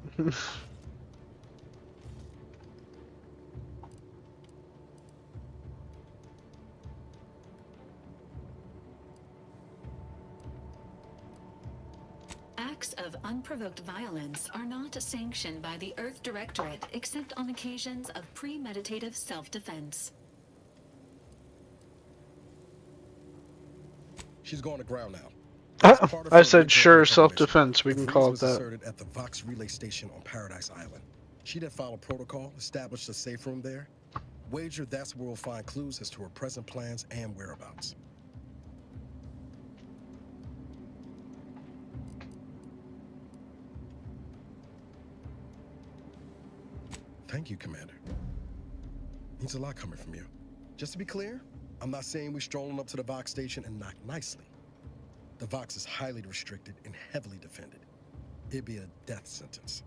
Acts of unprovoked violence are not sanctioned by the Earth Directorate except on occasions of premeditative self-defense. She's going to ground now. I said sure, self-defense, we can call it that. Asserted at the Vox relay station on Paradise Island. She did follow protocol, established a safe room there. Wager that's where we'll find clues as to her present plans and whereabouts. Thank you, Commander. Means a lot coming from you. Just to be clear, I'm not saying we're strolling up to the Vox station and knock nicely. The Vox is highly restricted and heavily defended. It'd be a death sentence.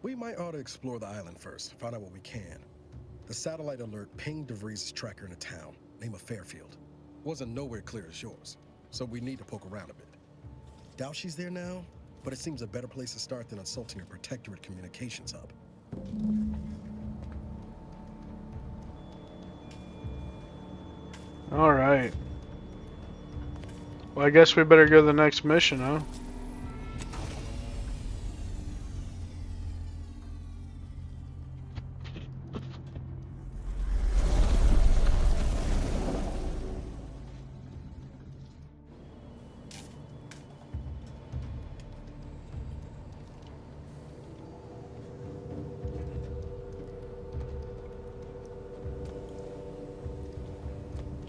We might ought to explore the island first, find out what we can. The satellite alert pinged DeVries' tracker in a town, name of Fairfield. Wasn't nowhere clear as yours, so we need to poke around a bit. Doubt she's there now, but it seems a better place to start than assaulting her Protectorate communications hub. Alright. Well, I guess we better go to the next mission, huh?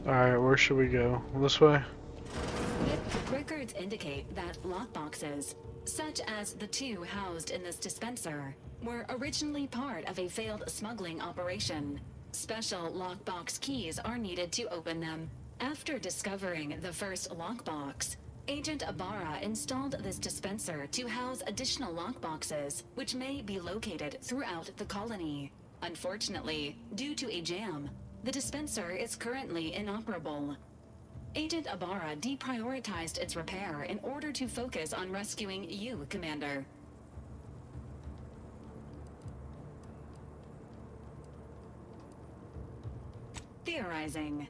Alright, where should we go? This way? Records indicate that lockboxes, such as the two housed in this dispenser, were originally part of a failed smuggling operation. Special lockbox keys are needed to open them. After discovering the first lockbox, Agent Ibarra installed this dispenser to house additional lockboxes, which may be located throughout the colony. Unfortunately, due to a jam, the dispenser is currently inoperable. Agent Ibarra deprioritized its repair in order to focus on rescuing you, Commander. Theorizing.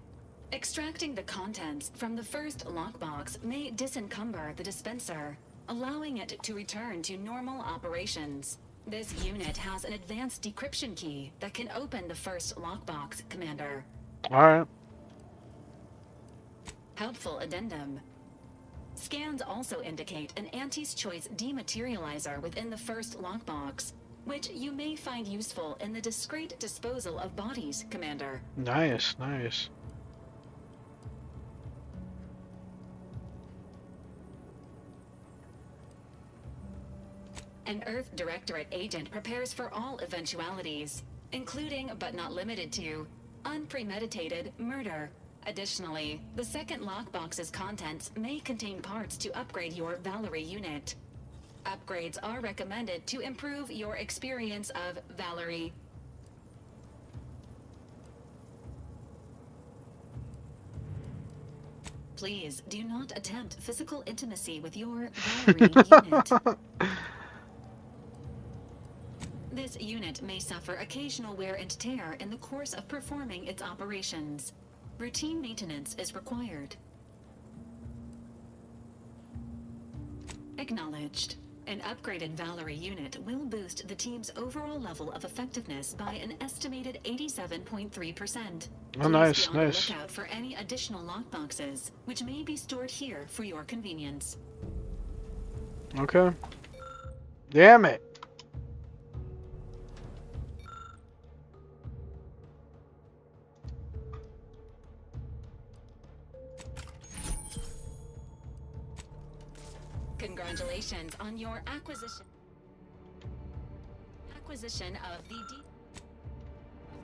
Extracting the contents from the first lockbox may disencumber the dispenser, allowing it to return to normal operations. This unit has an advanced decryption key that can open the first lockbox, Commander. Alright. Helpful addendum. Scans also indicate an Auntie's Choice dematerializer within the first lockbox, which you may find useful in the discreet disposal of bodies, Commander. Nice, nice. An Earth Directorate agent prepares for all eventualities, including but not limited to unpremeditated murder. Additionally, the second lockbox's contents may contain parts to upgrade your Valerie unit. Upgrades are recommended to improve your experience of Valerie. Please do not attempt physical intimacy with your Valerie unit. This unit may suffer occasional wear and tear in the course of performing its operations. Routine maintenance is required. Acknowledged. An upgraded Valerie unit will boost the team's overall level of effectiveness by an estimated 87.3%. Oh, nice, Please be on nice. the lookout for any additional lockboxes, which may be stored here for your convenience. Okay. Damn it. Congratulations on your acquisition of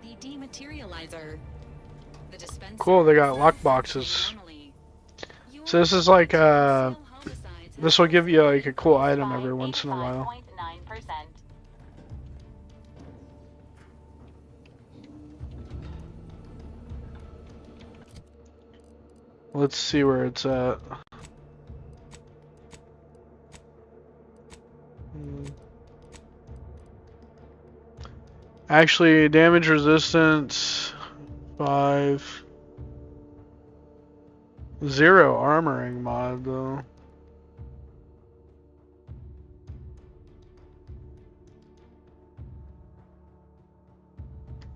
the dematerializer. The dispenser. Cool, they got lock boxes. So this is like this will give you like a cool item every once in a while. Let's see where it's at. Actually, damage resistance 5. 0 armoring mod though.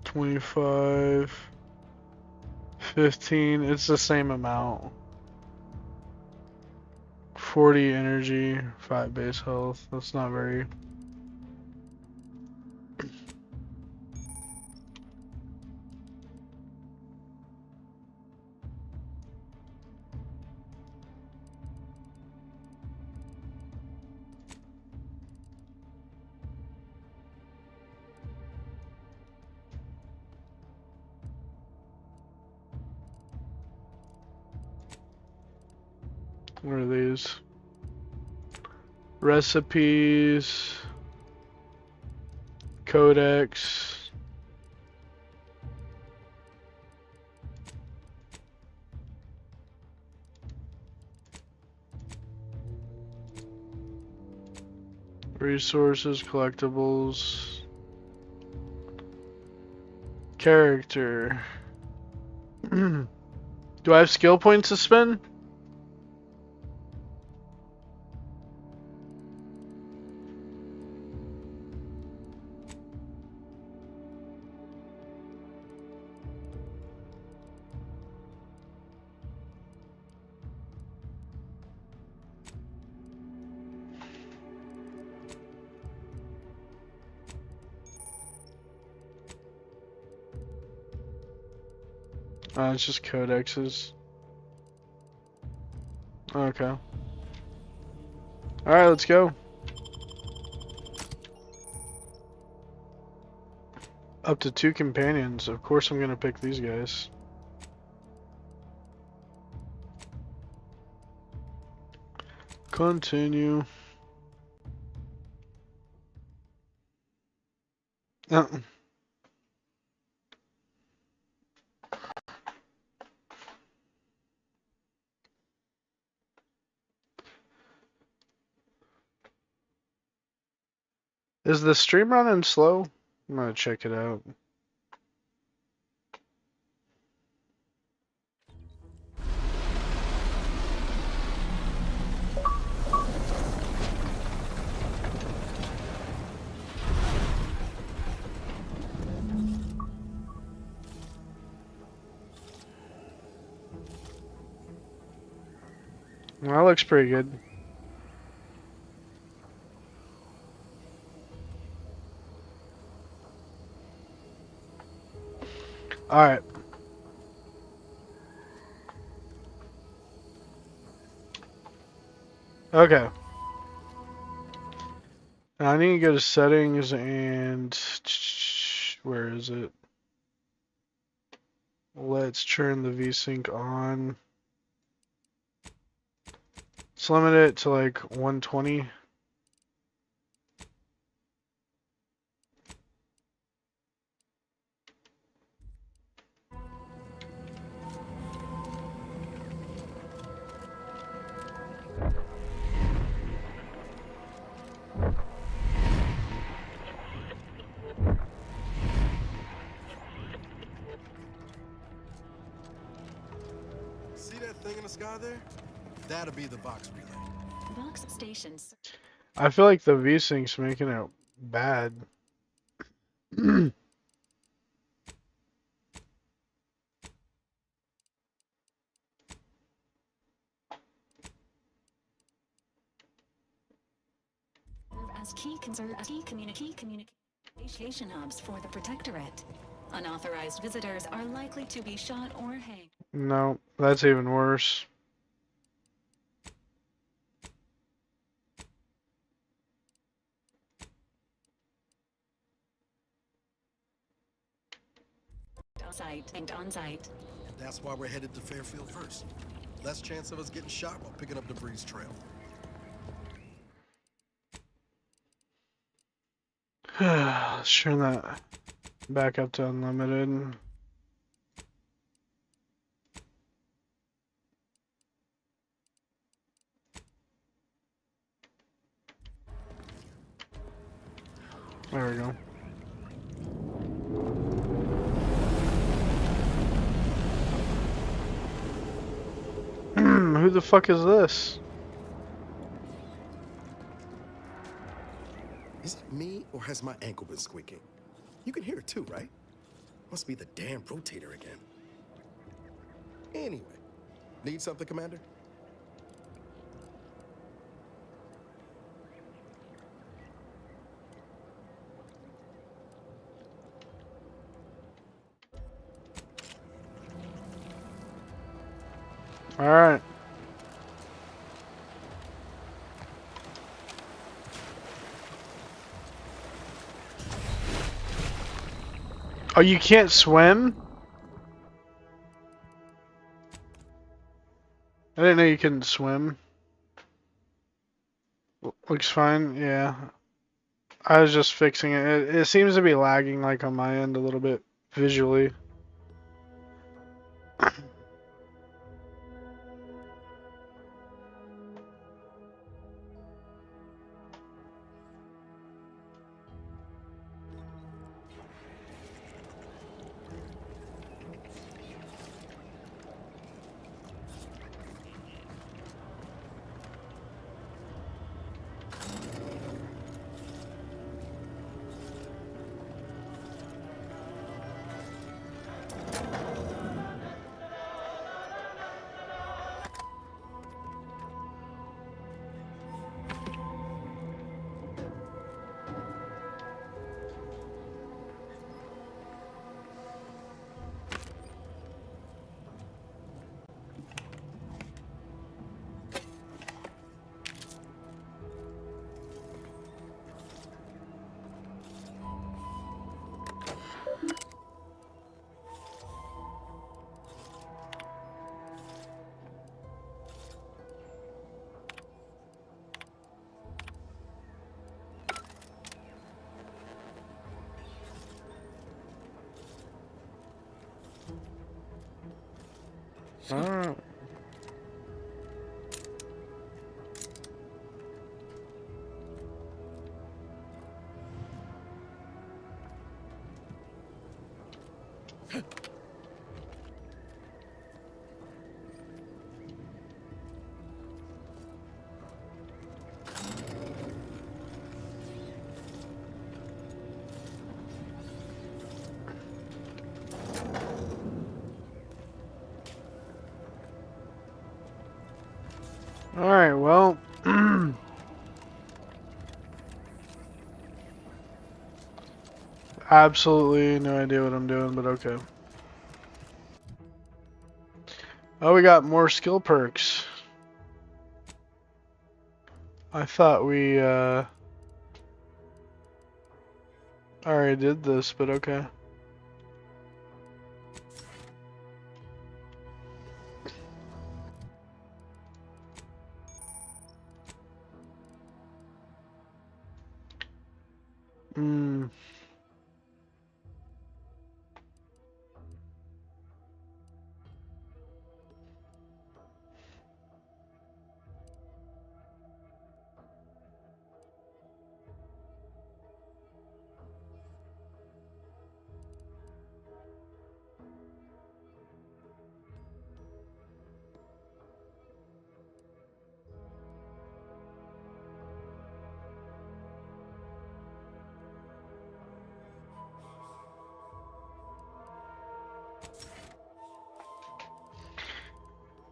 $25, 15. It's the same amount. 40 energy, 5 base health. That's not very. What are these? Recipes, codex, resources, collectibles, character. Do I have skill points to spend? It's just codexes. Okay. Alright, let's go. Up to 2 companions. Of course I'm gonna pick these guys. Continue. Is the stream running slow? I'm gonna check it out. Well, that looks pretty good. Alright. Okay. Now I need to go to settings and where is it? Let's turn the VSync on. Let's limit it to like 120. See that thing in the sky there? That'll be the Vox relay. Vox stations. I feel like the VSync's making it bad. As key communication hubs for the Protectorate. Unauthorized visitors are likely to be shot or hanged. No, that's even worse. On-site and on-site. That's why we're headed to Fairfield first. Less chance of us getting shot while picking up debris trail. Let's turn that back up to unlimited. There we go. Who the fuck is this? Is it me, or has my ankle been squeaking? You can hear it too, right? Must be the damn rotator again. Anyway, need something, Commander? All right. Oh, you can't swim? I didn't know you couldn't swim. Looks fine, yeah. I was just fixing it. It seems to be lagging like on my end a little bit visually. Oh. Alright, well. Absolutely no idea what I'm doing, but okay. Oh, we got more skill perks. I thought we already did this, but okay.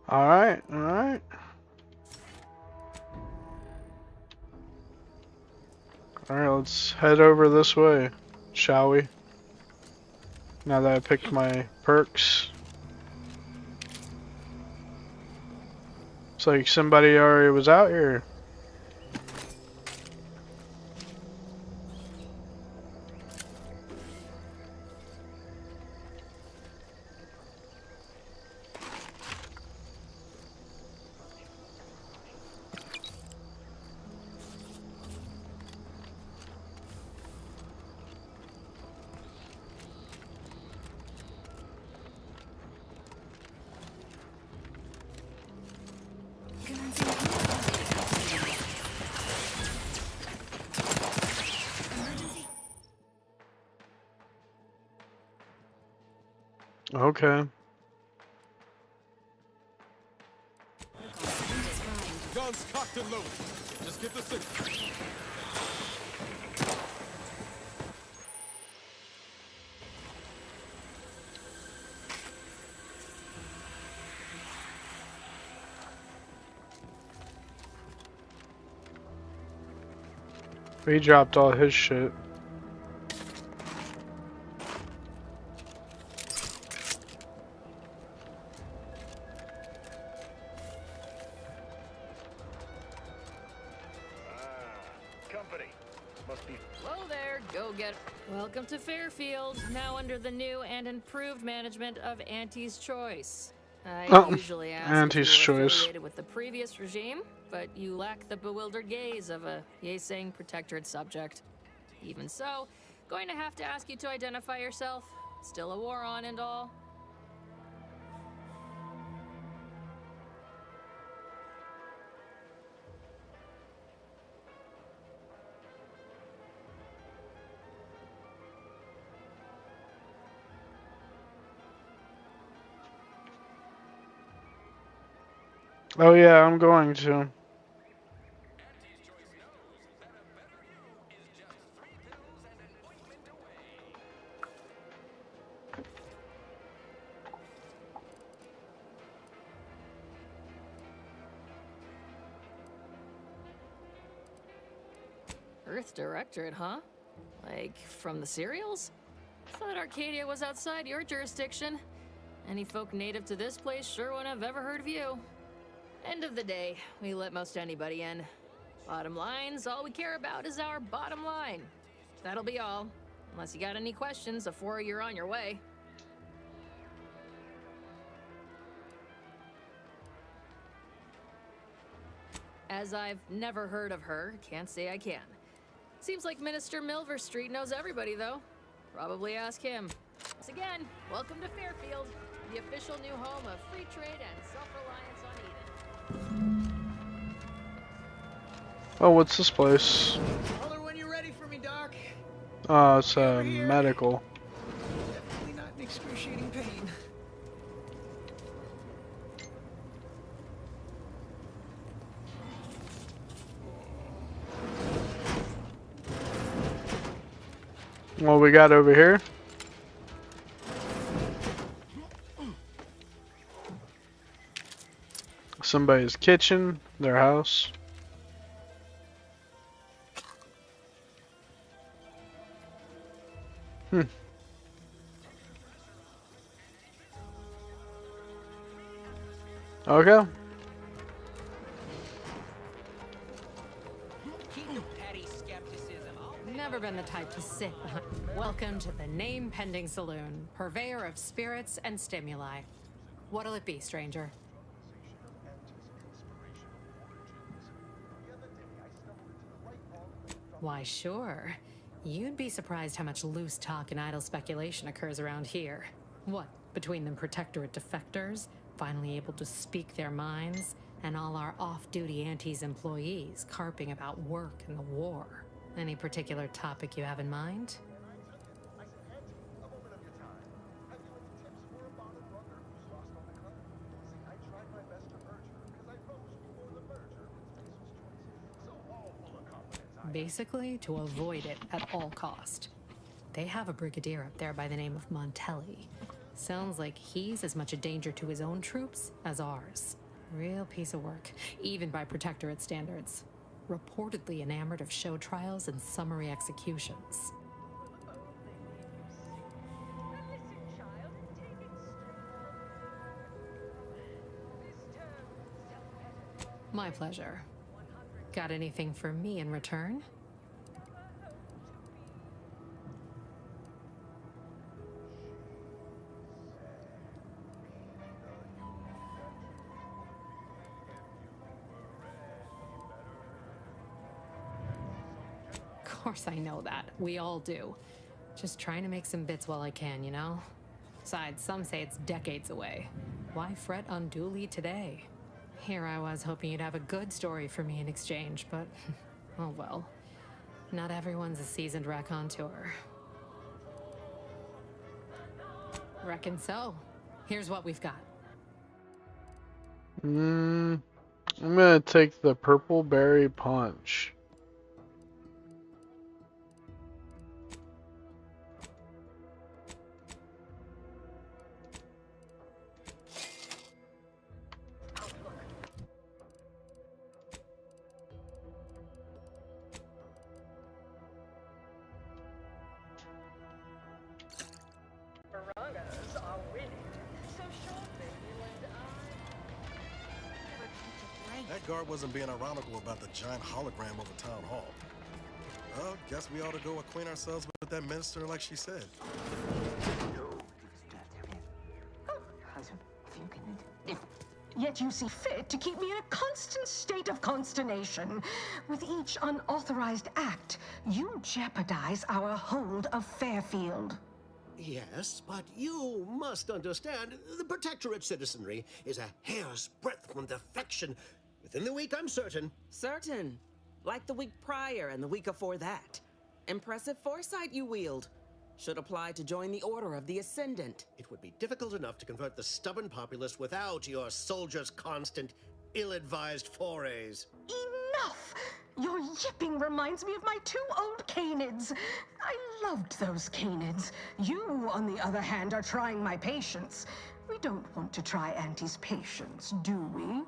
Alright, alright. Alright, let's head over this way, shall we? Now that I picked my perks. It's like somebody already was out here. Okay. Guns cocked and loaded. Just get the signal. He dropped all his shit. Hello there, go get. Welcome to Fairfield, now under the new and improved management of Auntie's Choice. I usually ask Auntie's if you were Choice. affiliated with the previous regime, but you lack the bewildered gaze of a yay-saying protectorate subject. Even so, going to have to ask you to identify yourself. Still a war on and all. Oh yeah, I'm going to. Earth Directorate, huh? Like, from the serials? Thought Arcadia was outside your jurisdiction. Any folk native to this place sure wouldn't have ever heard of you. End of the day, we let most anybody in. Bottom line's all we care about is our bottom line. That'll be all. Unless you got any questions before you're on your way. As I've never heard of her, can't say I can. Seems like Minister Milverstreet knows everybody, though. Probably ask him. Once again, welcome to Fairfield, the official new home of free trade and self-reliance on Eden. Oh, what's this place? Holler when you're ready for me, Doc. Oh, it's medical. Definitely not in excruciating What we got over here? Somebody's kitchen, their house. Okay. Never been the type to sit behind. Welcome to the Name Pending Saloon, purveyor of spirits and stimuli. What'll it be, stranger? Why, sure. You'd be surprised how much loose talk and idle speculation occurs around here. What, between the Protectorate defectors, finally able to speak their minds, and all our off-duty Antes employees carping about work and the war? Any particular topic you have in mind? Basically, to avoid it at all cost. They have a brigadier up there by the name of Montelli. Sounds like he's as much a danger to his own troops as ours. Real piece of work, even by Protectorate standards. Reportedly enamored of show trials and summary executions. My pleasure. Got anything for me in return? Of course I know that. We all do. Just trying to make some bits while I can, you know? Besides, some say it's decades away. Why fret unduly today? Here I was hoping you'd have a good story for me in exchange, but oh well. Not everyone's a seasoned raconteur. Reckon so. Here's what we've got. I'm gonna take the purple berry punch. That guard wasn't being ironical about the giant hologram over town hall. Well, guess we ought to go acquaint ourselves with that minister like she said. Yet you see fit to keep me in a constant state of consternation. With each unauthorized act, you jeopardize our hold of Fairfield. Yes, but you must understand, the Protectorate citizenry is a hair's breadth from defection. Within the week, I'm certain. Certain? Like the week prior and the week before that. Impressive foresight you wield. Should apply to join the Order of the Ascendant. It would be difficult enough to convert the stubborn populace without your soldiers' constant, ill-advised forays. Enough! Your yipping reminds me of my 2 old canids. I loved those canids. You, on the other hand, are trying my patience. We don't want to try Auntie's patience, do we?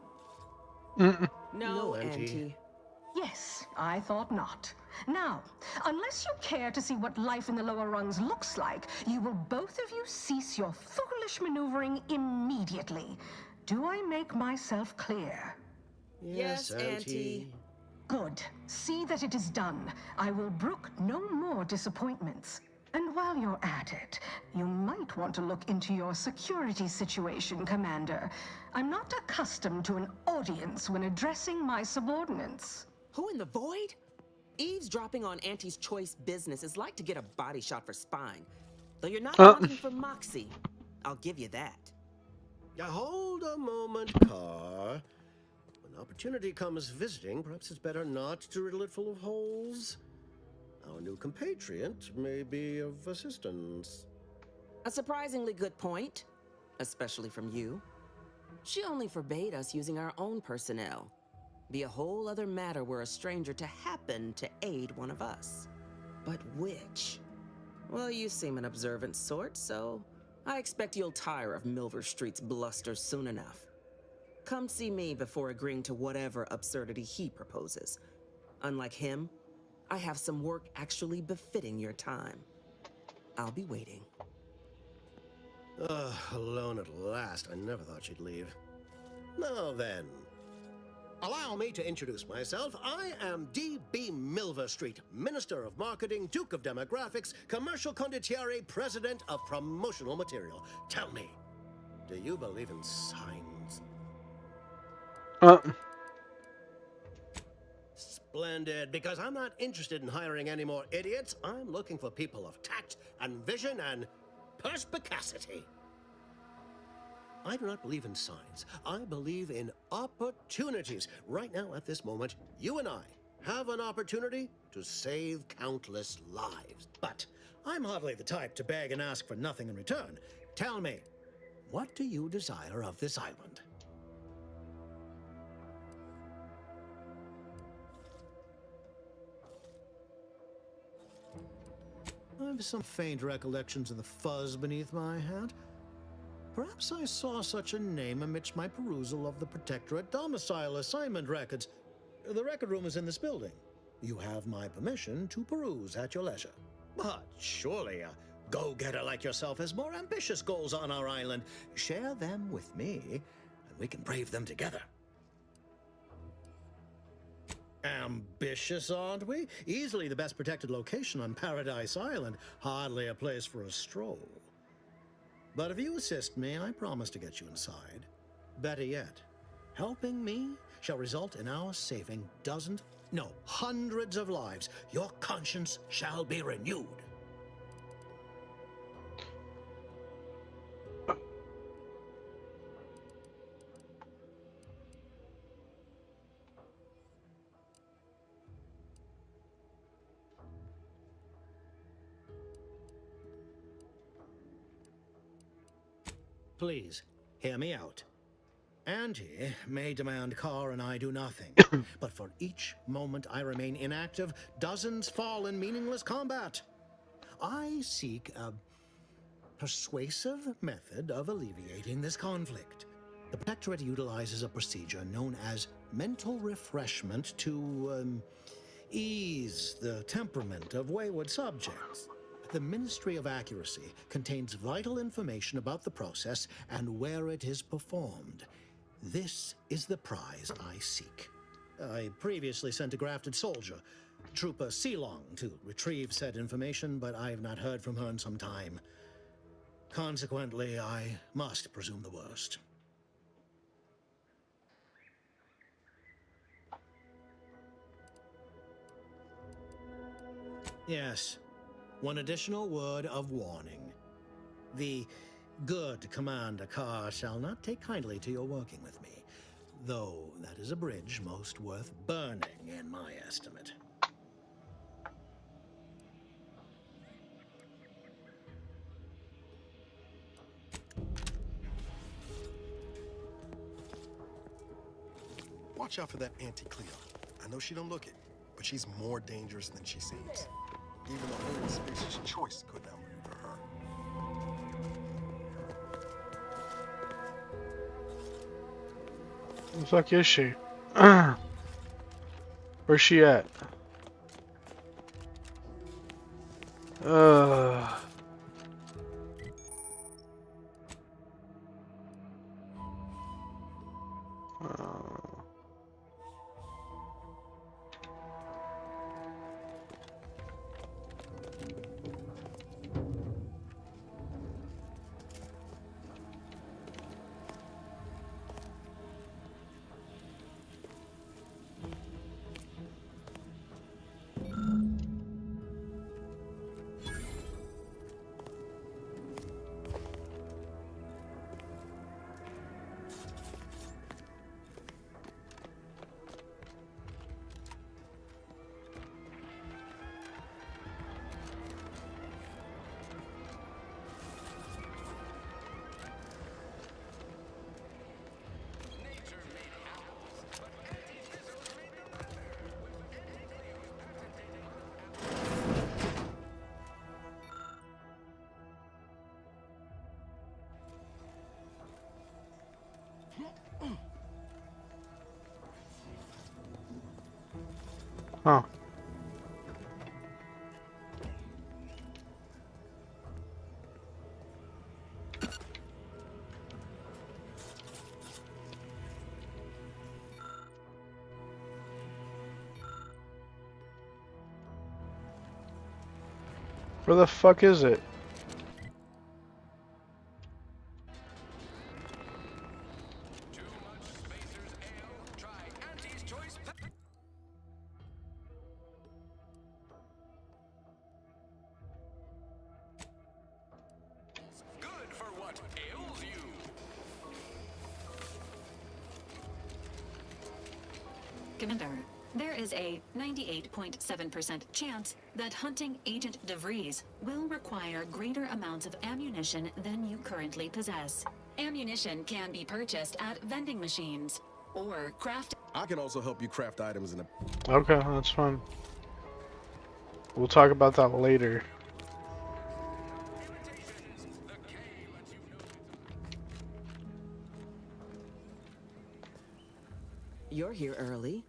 No, Auntie. Yes, I thought not. Now, unless you care to see what life in the lower rungs looks like, you will both of you cease your foolish maneuvering immediately. Do I make myself clear? Yes, Auntie. Good. See that it is done. I will brook no more disappointments. And while you're at it, you might want to look into your security situation, Commander. I'm not accustomed to an audience when addressing my subordinates. Who in the void? Eavesdropping on Auntie's choice business is like to get a body shot for spine. Though you're not looking for moxie. I'll give you that. Now hold a moment, Carr. When opportunity comes visiting, perhaps it's better not to riddle it full of holes. Our new compatriot may be of assistance. A surprisingly good point. Especially from you. She only forbade us using our own personnel. Be a whole other matter were a stranger to happen to aid one of us. But which? Well, you seem an observant sort, so I expect you'll tire of Milver Street's bluster soon enough. Come see me before agreeing to whatever absurdity he proposes. Unlike him, I have some work actually befitting your time. I'll be waiting. Alone at last. I never thought she'd leave. Now then, allow me to introduce myself. I am D.B. Milver Street, Minister of Marketing, Duke of Demographics, Commercial Condottiere, President of Promotional Material. Tell me, do you believe in signs? Splendid, because I'm not interested in hiring any more idiots. I'm looking for people of tact and vision and perspicacity. I do not believe in signs. I believe in opportunities. Right now, at this moment, you and I have an opportunity to save countless lives. But I'm hardly the type to beg and ask for nothing in return. Tell me, what do you desire of this island? I have some faint recollections of the fuzz beneath my hat. Perhaps I saw such a name amidst my perusal of the Protectorate domicile assignment records. The record room is in this building. You have my permission to peruse at your leisure. But surely a go-getter like yourself has more ambitious goals on our island. Share them with me, and we can brave them together. Ambitious, aren't we? Easily the best protected location on Paradise Island. Hardly a place for a stroll. But if you assist me, I promise to get you inside. Better yet, helping me shall result in our saving dozens, no, hundreds of lives. Your conscience shall be renewed. Please, hear me out. Auntie may demand Carr and I do nothing, but for each moment I remain inactive, dozens fall in meaningless combat. I seek a persuasive method of alleviating this conflict. The Protectorate utilizes a procedure known as mental refreshment to ease the temperament of wayward subjects. The Ministry of Accuracy contains vital information about the process and where it is performed. This is the prize I seek. I previously sent a grafted soldier, Trooper Sealong, to retrieve said information, but I have not heard from her in some time. Consequently, I must presume the worst. Yes. One additional word of warning. The good Commander Carr shall not take kindly to your working with me, though that is a bridge most worth burning in my estimate. Watch out for that Auntie Cleo. I know she don't look it, but she's more dangerous than she seems. Even the only species choice could not maneuver her. Where the fuck is she? Where's she at? Huh. Where the fuck is it? Good for what ails you. Commander, there is a 98.7% chance that hunting Agent DeVries will require greater amounts of ammunition than you currently possess. Ammunition can be purchased at vending machines or craft. I can also help you craft items in a... Okay, that's fine. We'll talk about that later. You're here early.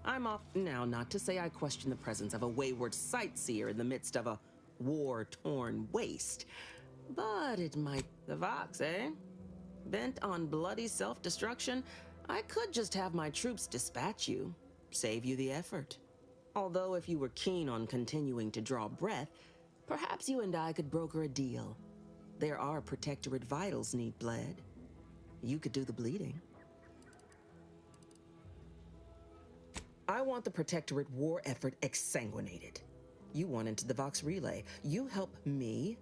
I'm off now, not to say I question the presence of a wayward sightseer in the midst of a war-torn waste. But it might... The Vox, eh? Bent on bloody self-destruction, I could just have my troops dispatch you. Save you the effort. Although if you were keen on continuing to draw breath, perhaps you and I could broker a deal. There are Protectorate vitals need bled. You could do the bleeding. I want the Protectorate war effort exsanguinated. You want into the Vox Relay. You help me,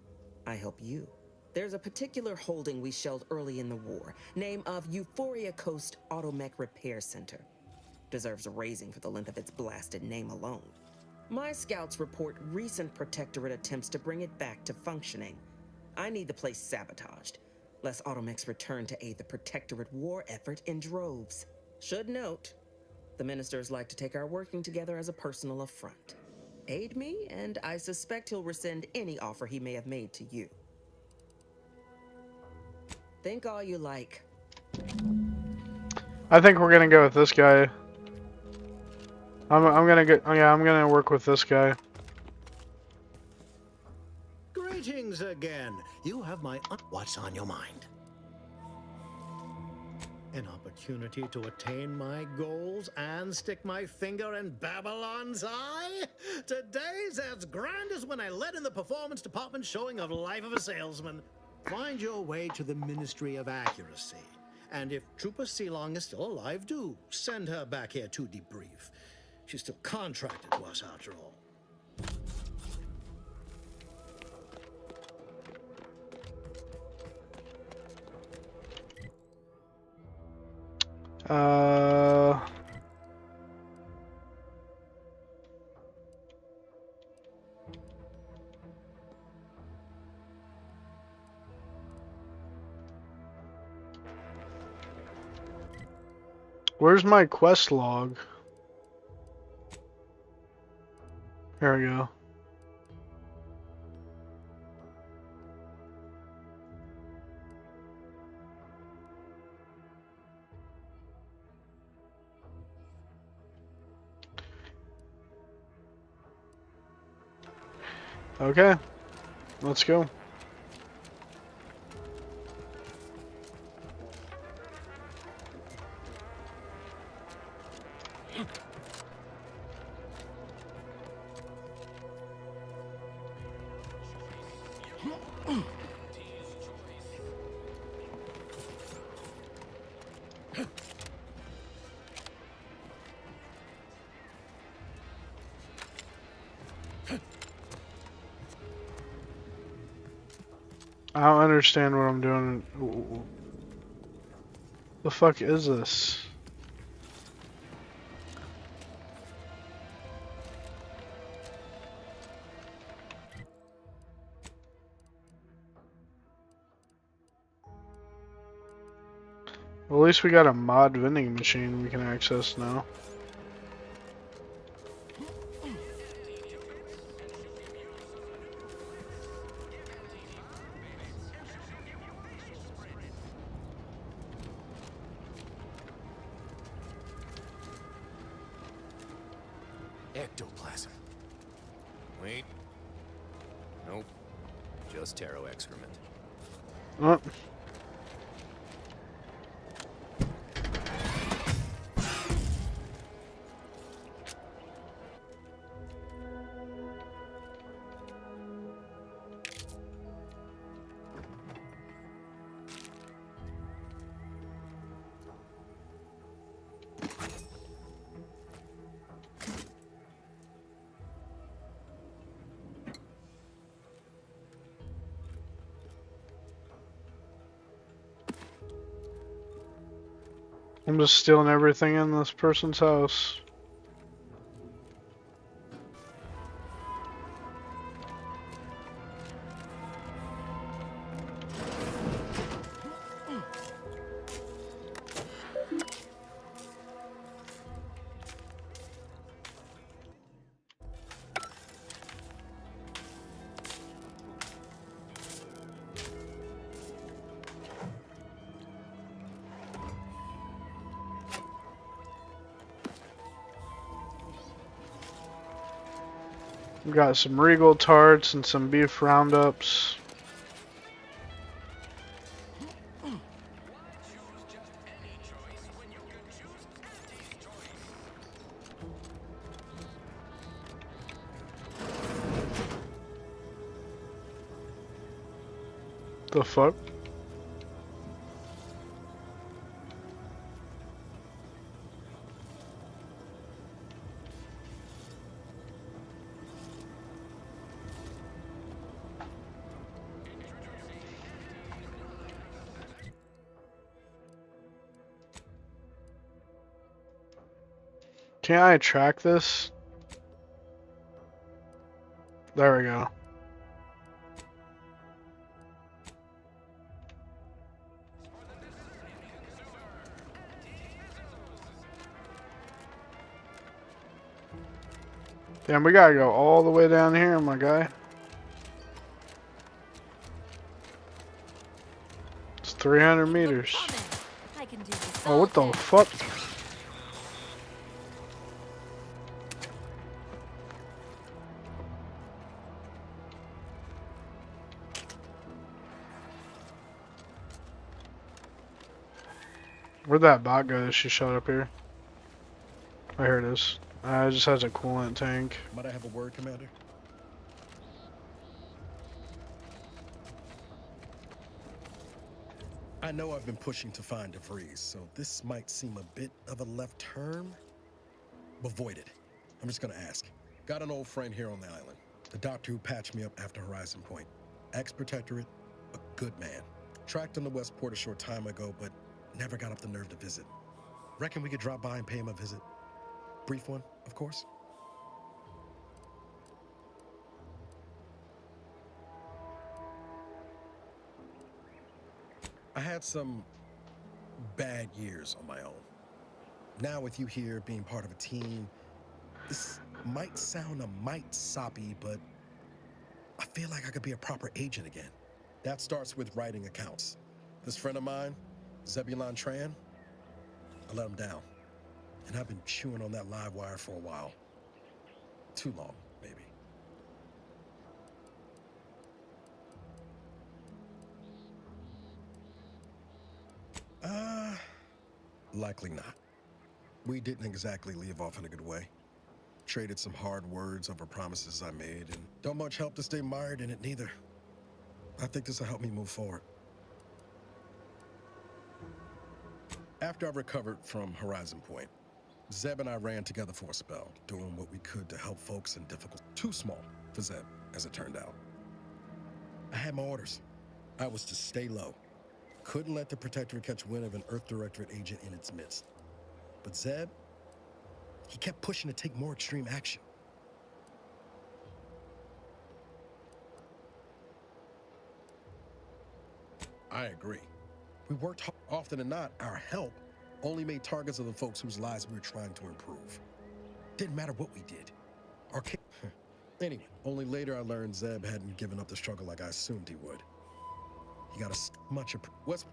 I help you. There's a particular holding we shelled early in the war, name of Euphoria Coast Automech Repair Center. Deserves a raising for the length of its blasted name alone. My scouts report recent Protectorate attempts to bring it back to functioning. I need the place sabotaged, lest Automechs return to aid the Protectorate war effort in droves. Should note, the ministers like to take our working together as a personal affront. Aid me, and I suspect he'll rescind any offer he may have made to you. Think all you like. I think we're gonna go with this guy. I'm gonna go. Yeah, I'm gonna work with this guy. Greetings again. You have my... What's on your mind? An opportunity to attain my goals and stick my finger in Babylon's eye? Today's as grand as when I led in the performance department showing of Life of a Salesman. Find your way to the Ministry of Accuracy. And if Trooper Sealong is still alive, do send her back here to debrief. She's still contracted to us after all. Where's my quest log? There we go. Okay, let's go. I don't understand what I'm doing. The fuck is this? Well, at least we got a mod vending machine we can access now. Ectoplasm. Wait. Nope. Just taro excrement. Oh. I'm just stealing everything in this person's house. We got some Regal tarts and some beef roundups. The fuck? Can't I track this? There we go. Damn, we gotta go all the way down here, my guy. It's 300 meters. Oh, what the fuck? Where'd that bot go that she shot up here? Oh, here it is. It just has a coolant tank. Might I have a word, Commander? I know I've been pushing to find DeVries, so this might seem a bit of a left turn. Avoid it. I'm just gonna ask. Got an old friend here on the island. The doctor who patched me up after Horizon Point. Ex-protectorate, a good man. Tracked in the Westport a short time ago, but never got up the nerve to visit. Reckon we could drop by and pay him a visit? Brief one, of course. I had some bad years on my own. Now with you here being part of a team, this might sound a mite soppy, but I feel like I could be a proper agent again. That starts with writing accounts. This friend of mine, Zebulon Tran, I let him down. And I've been chewing on that live wire for a while. Too long, maybe. Likely not. We didn't exactly leave off in a good way. Traded some hard words over promises I made, and don't much help to stay mired in it neither. I think this will help me move forward. After I recovered from Horizon Point, Zeb and I ran together for a spell, doing what we could to help folks in difficulty. Too small for Zeb, as it turned out. I had my orders. I was to stay low. Couldn't let the Protectorate catch wind of an Earth Directorate agent in its midst. But Zeb, he kept pushing to take more extreme action. I agree. We worked hard. Often than not, our help only made targets of the folks whose lives we were trying to improve. Didn't matter what we did. Anyway, only later I learned Zeb hadn't given up the struggle like I assumed he would. He got much of what's.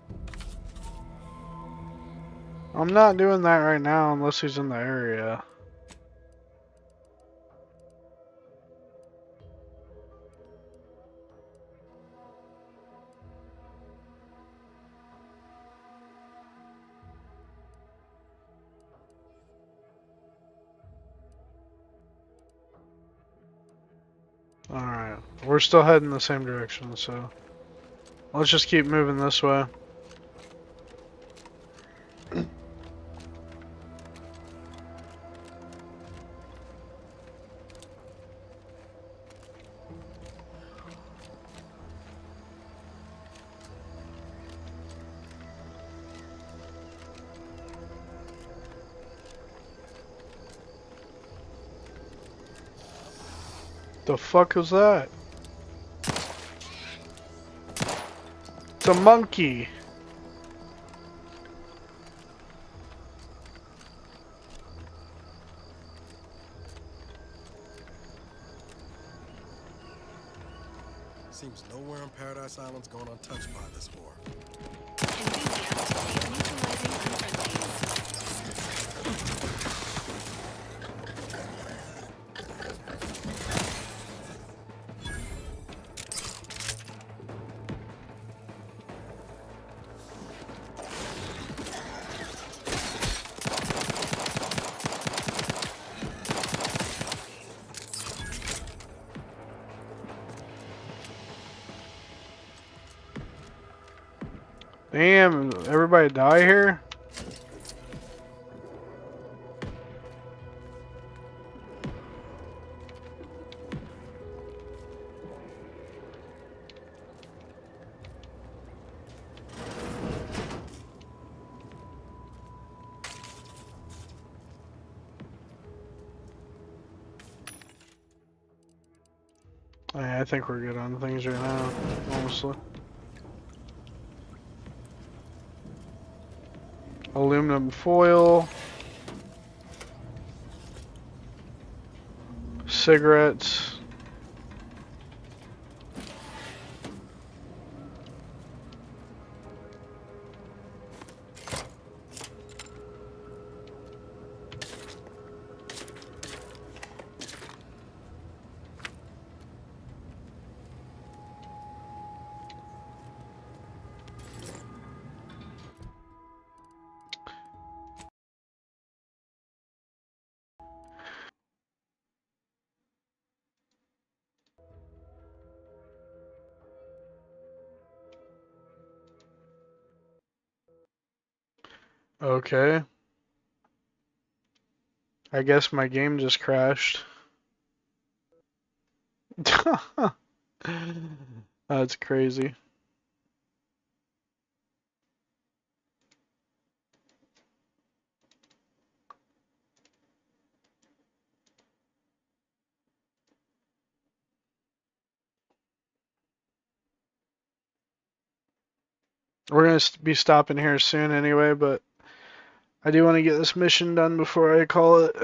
I'm not doing that right now unless he's in the area. Alright, we're still heading the same direction, so let's just keep moving this way. The fuck was that? It's a monkey. Seems nowhere on Paradise Island's going untouched by this war. Damn, everybody die here? I think we're good on things right now, honestly. Aluminum foil. Cigarettes. Okay. I guess my game just crashed. That's crazy. We're going to be stopping here soon anyway, but I do want to get this mission done before I call it.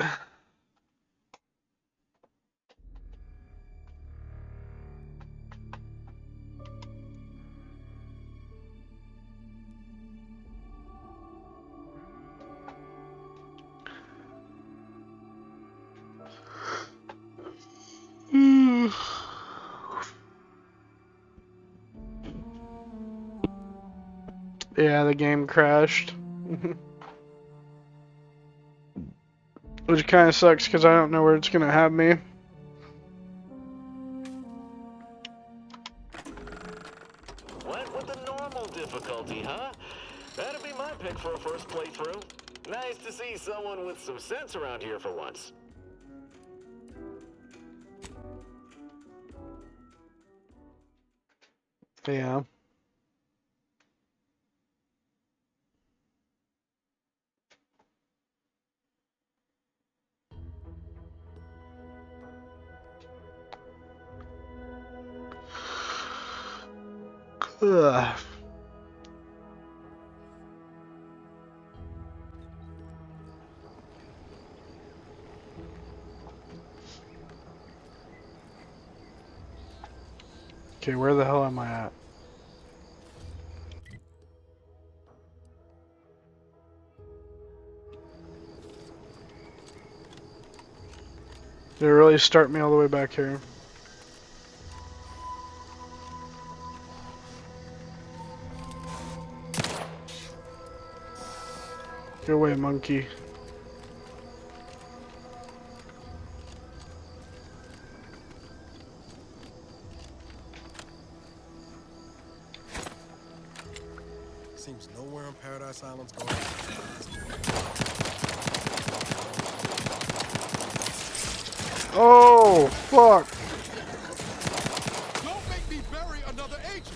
Yeah, the game crashed. Which kind of sucks because I don't know where it's going to have me. Went with the normal difficulty, huh? That'd be my pick for a first playthrough. Nice to see someone with some sense around here for once. Yeah. Ugh. Okay, where the hell am I at? Did it really start me all the way back here? Go away, monkey. Seems nowhere on Paradise Island's going. Oh, fuck. Don't make me bury another agent.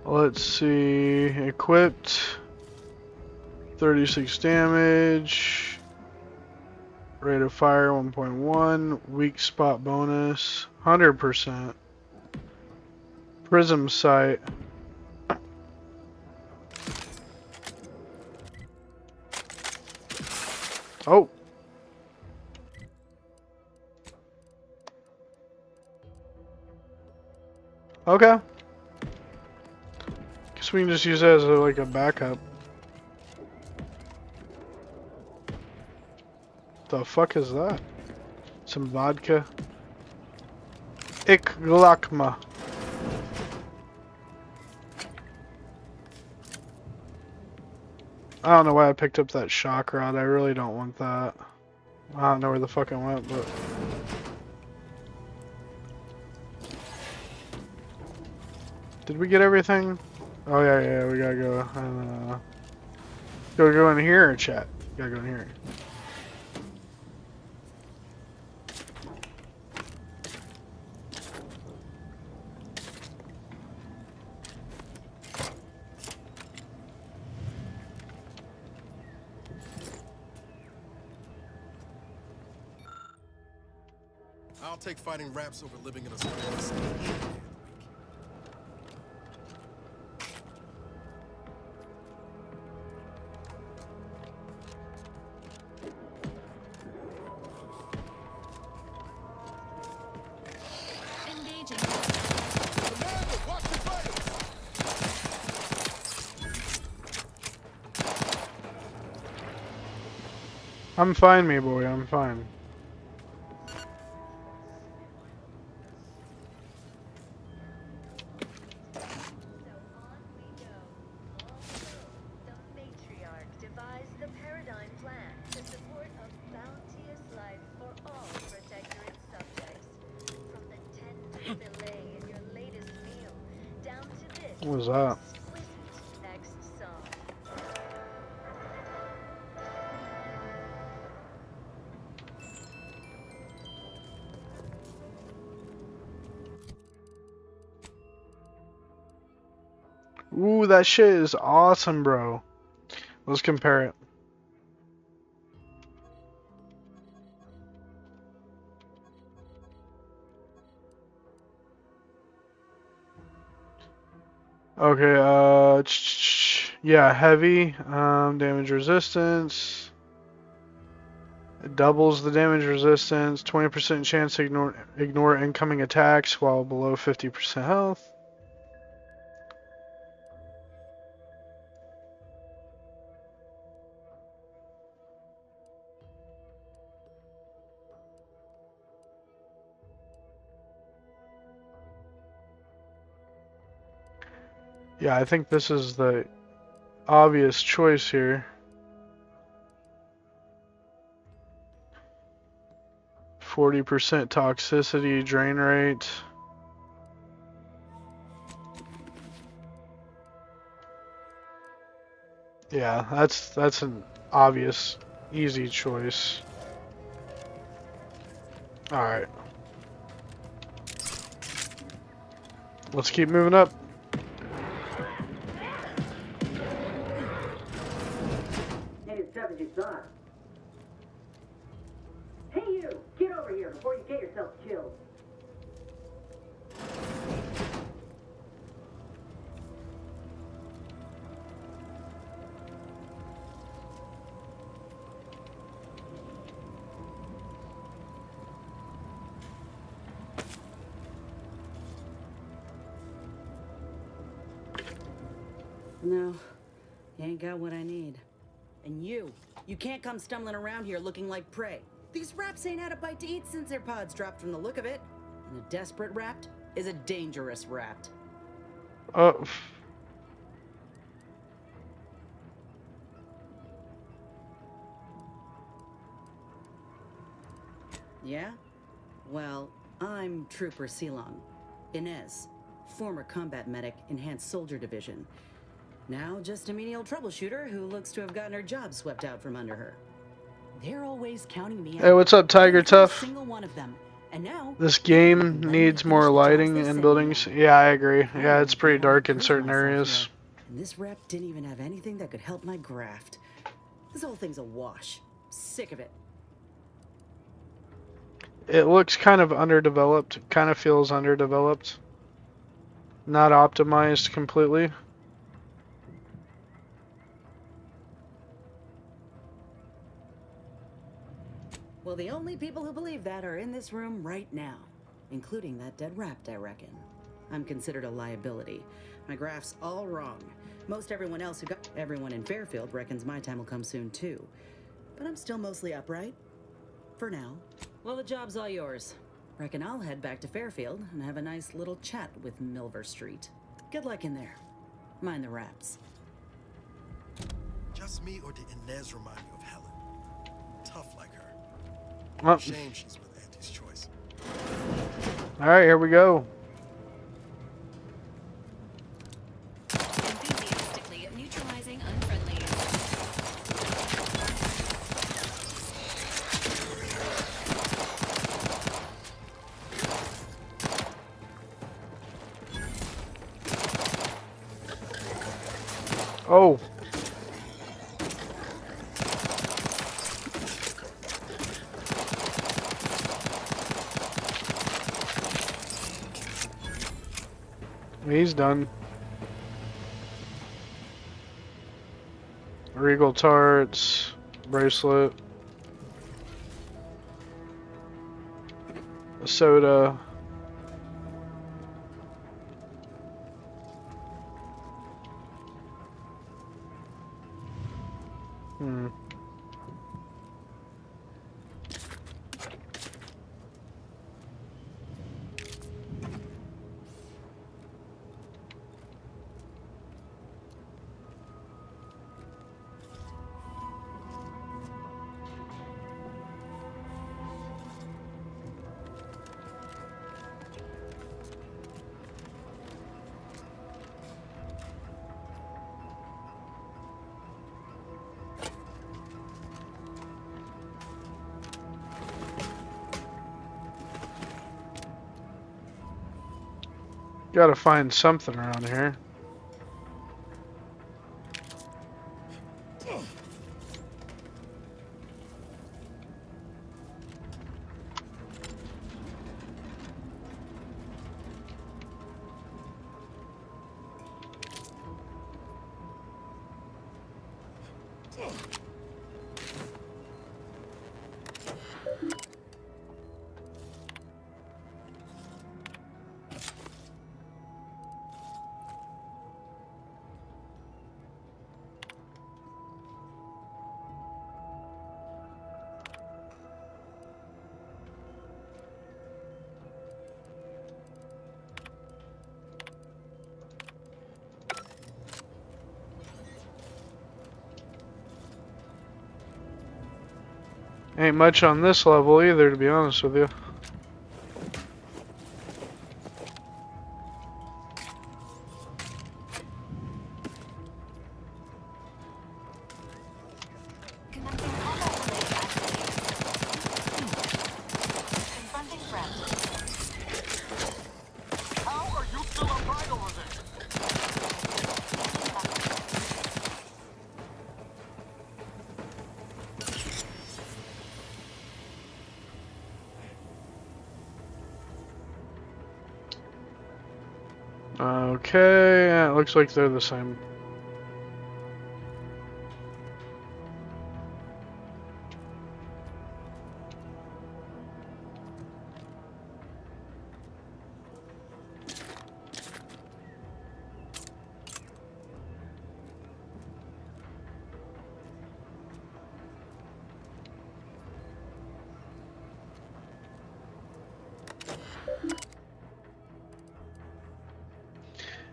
Let's see. Equipped. 36 damage. Rate of fire 1.1. Weak spot bonus 100%. Prism sight. Oh. Okay. Guess we can just use that as like a backup. The fuck is that? Some vodka. Glakma. I don't know why I picked up that shock rod. I really don't want that. I don't know where the fuck it went, but... Did we get everything? Oh yeah, we gotta go. Go in here, chat. Gotta go in here. I'll take fighting raps over living in a small city. I'm fine, me boy. I'm fine. What was that? Ooh, that shit is awesome, bro. Let's compare it. Okay, yeah, heavy, damage resistance. It doubles the damage resistance, 20% chance to ignore incoming attacks while below 50% health. Yeah, I think this is the obvious choice here. 40% toxicity, drain rate. Yeah, that's an obvious, easy choice. Alright. Let's keep moving up. Ain't as tough as you thought. Hey you! Get over here before you get yourself killed. No, you ain't got what I need. And you can't come stumbling around here looking like prey. These raps ain't had a bite to eat since their pods dropped from the look of it. And a desperate rapt is a dangerous rapt. Oh. Yeah? Well, I'm Trooper Ceylon. Inez, former combat medic, Enhanced Soldier Division. Now just a menial troubleshooter who looks to have gotten her job swept out from under her. They're always counting me out. Hey, what's up, Tiger Tough? Single one of them. And now This game needs more lighting in buildings. Yeah, I agree. Yeah, it's pretty dark in certain areas. And this rep didn't even have anything that could help my graft. This whole thing's a wash. Sick of it. It looks kind of underdeveloped. Kind of feels underdeveloped. Not optimized completely. Well, the only people who believe that are in this room right now, including that dead rapt, I reckon. I'm considered a liability. My graph's all wrong. Most everyone else everyone in Fairfield reckons my time will come soon too. But I'm still mostly upright. For now. Well, the job's all yours. Reckon I'll head back to Fairfield and have a nice little chat with Milver Street. Good luck in there. Mind the raps. Just me, or did Inez remind you of Helen? Tough like her. Oh. Shame she's with Auntie's choice. Alright, here we go. Enthusiastically neutralizing unfriendlies. Oh. He's done. Regal tarts, bracelet, a soda. Gotta find something around here. Ain't much on this level either, to be honest with you. Okay, yeah, it looks like they're the same.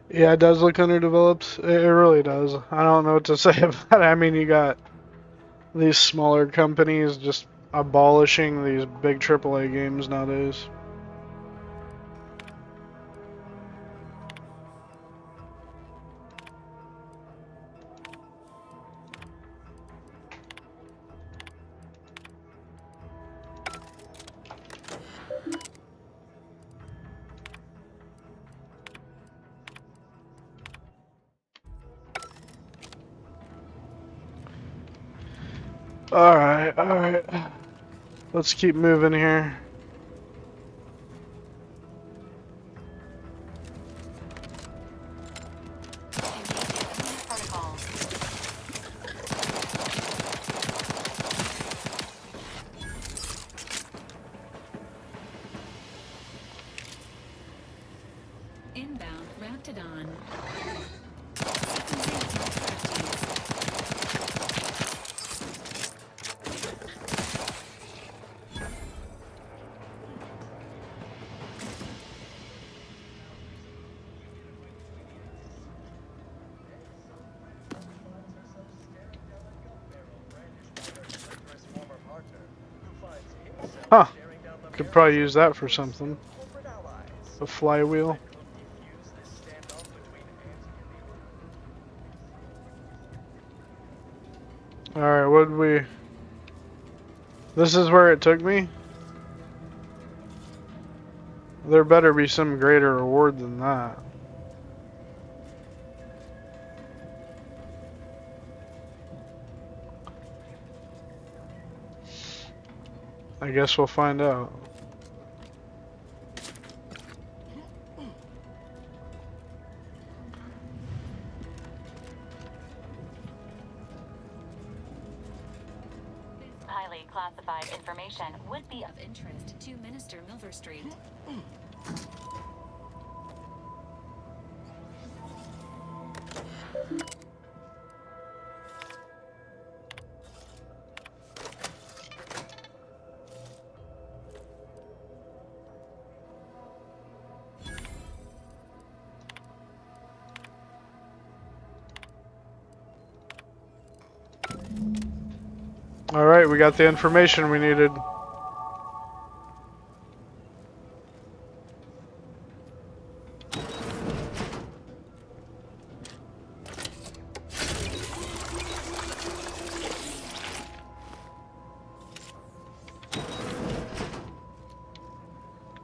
Yeah, it does look underdeveloped. It really does. I don't know what to say about it. I mean, you got these smaller companies just abolishing these big AAA games nowadays. Alright, alright. Let's keep moving here. Inbound Raptidon. Huh. Could probably use that for something. A flywheel. Alright, what did we... This is where it took me? There better be some greater reward than that. I guess we'll find out. Highly classified information would be Of interest to Minister Milverstreet. Alright, we got the information we needed.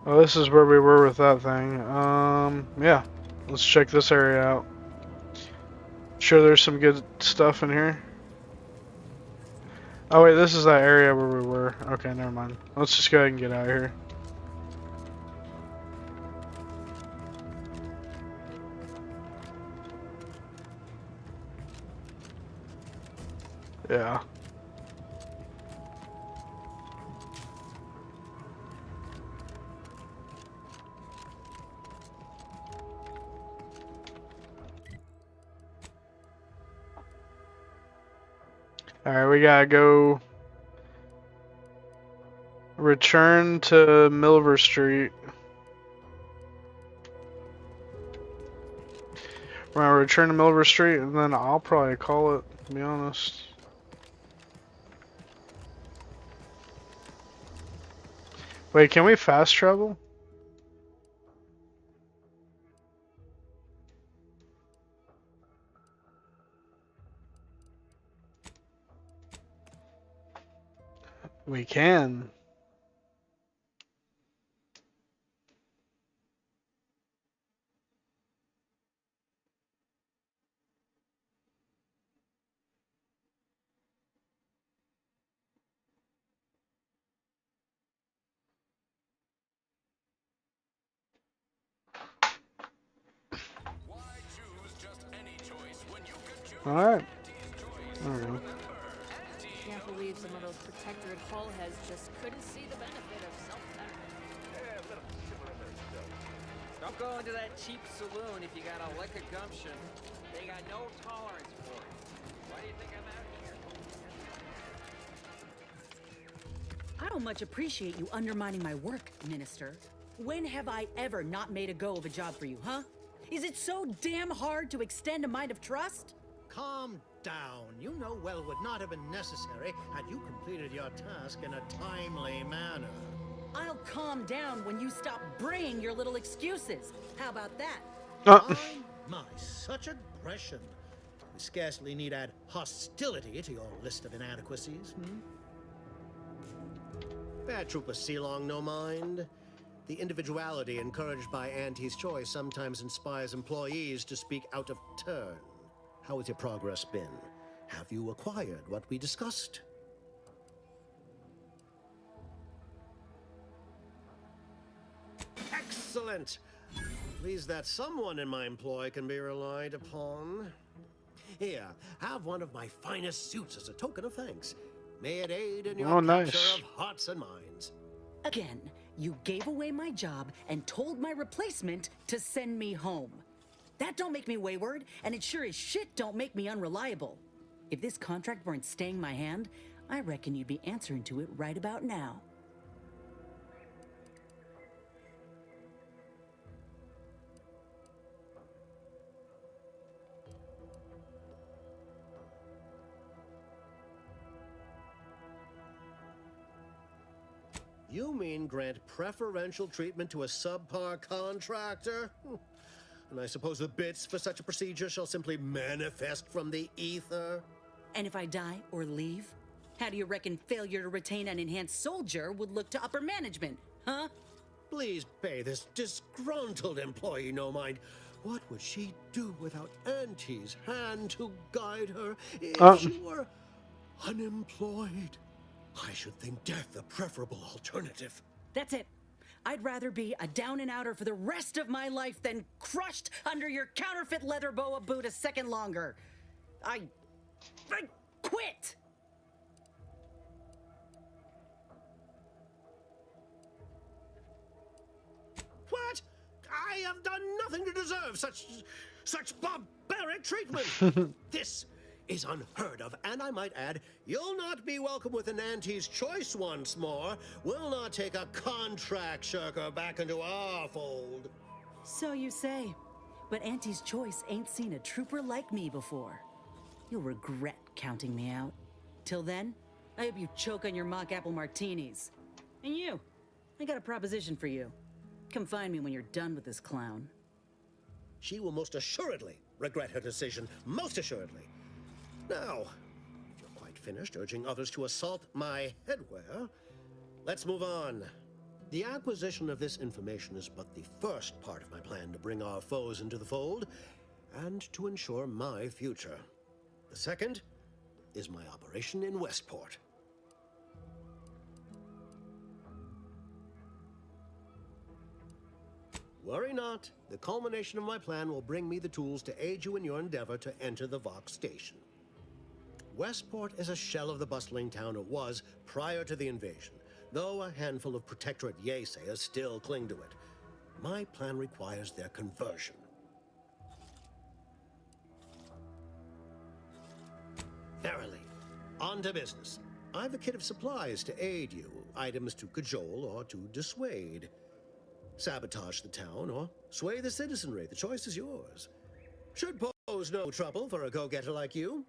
Oh, this is where we were with that thing. Yeah. Let's check this area out. Sure there's some good stuff in here. Oh wait, this is that area where we were. Okay, never mind. Let's just go ahead and get out of here. Yeah. Alright, we gotta go return to Milver Street. We're gonna return to Milver Street and then I'll probably call it, to be honest. Wait, can we fast travel? We can. Alright. There we go. Can't believe some of those protectorate hull heads just couldn't see the benefit of self-benefit. Don't go into that cheap saloon if you got a lick of gumption. They got no tolerance for it. Why do you think I'm out here? I don't much appreciate you undermining my work, Minister. When have I ever not made a go of a job for you, huh? Is it so damn hard to extend a mind of trust? Calm down. You know well would not have been necessary had you completed your task in a timely manner. I'll calm down when you stop bringing your little excuses. How about that? My, such aggression. We scarcely need add hostility to your list of inadequacies, Bad Trooper Sealong, no mind. The individuality encouraged by Auntie's choice sometimes inspires employees to speak out of turn. How has your progress been? Have you acquired what we discussed? Excellent! Pleased that someone in my employ can be relied upon. Here, have one of my finest suits as a token of thanks. May it aid in your capture of hearts and minds. Again, you gave away my job and told my replacement to send me home. That don't make me wayward, and it sure as shit don't make me unreliable. If this contract weren't staying my hand, I reckon you'd be answering to it right about now. You mean grant preferential treatment to a subpar contractor? And I suppose the bits for such a procedure shall simply manifest from the ether? And if I die or leave, how do you reckon failure to retain an enhanced soldier would look to upper management, huh? Please pay this disgruntled employee no mind. What would she do without Auntie's hand to guide her if she were unemployed? I should think death a preferable alternative. That's it. I'd rather be a down-and-outer for the rest of my life than crushed under your counterfeit leather boa boot a second longer. I quit! What? I have done nothing to deserve such barbaric treatment. This is unheard of, and I might add, you'll not be welcome with an Auntie's choice once more. We'll not take a contract shirker back into our fold. So you say, but Auntie's choice ain't seen a trooper like me before. You'll regret counting me out. Till then, I hope you choke on your mock apple martinis. And you, I got a proposition for you. Come find me when you're done with this clown. She will most assuredly regret her decision, most assuredly. Now, if you're quite finished urging others to assault my headwear, let's move on. The acquisition of this information is but the first part of my plan to bring our foes into the fold and to ensure my future. The second is my operation in Westport. Worry not. The culmination of my plan will bring me the tools to aid you in your endeavor to enter the Vox station. Westport is a shell of the bustling town it was prior to the invasion, though a handful of Protectorate Yesayers still cling to it. My plan requires their conversion. Verily, on to business. I've a kit of supplies to aid you, items to cajole or to dissuade. Sabotage the town or sway the citizenry. The choice is yours. Should pose no trouble for a go-getter like you.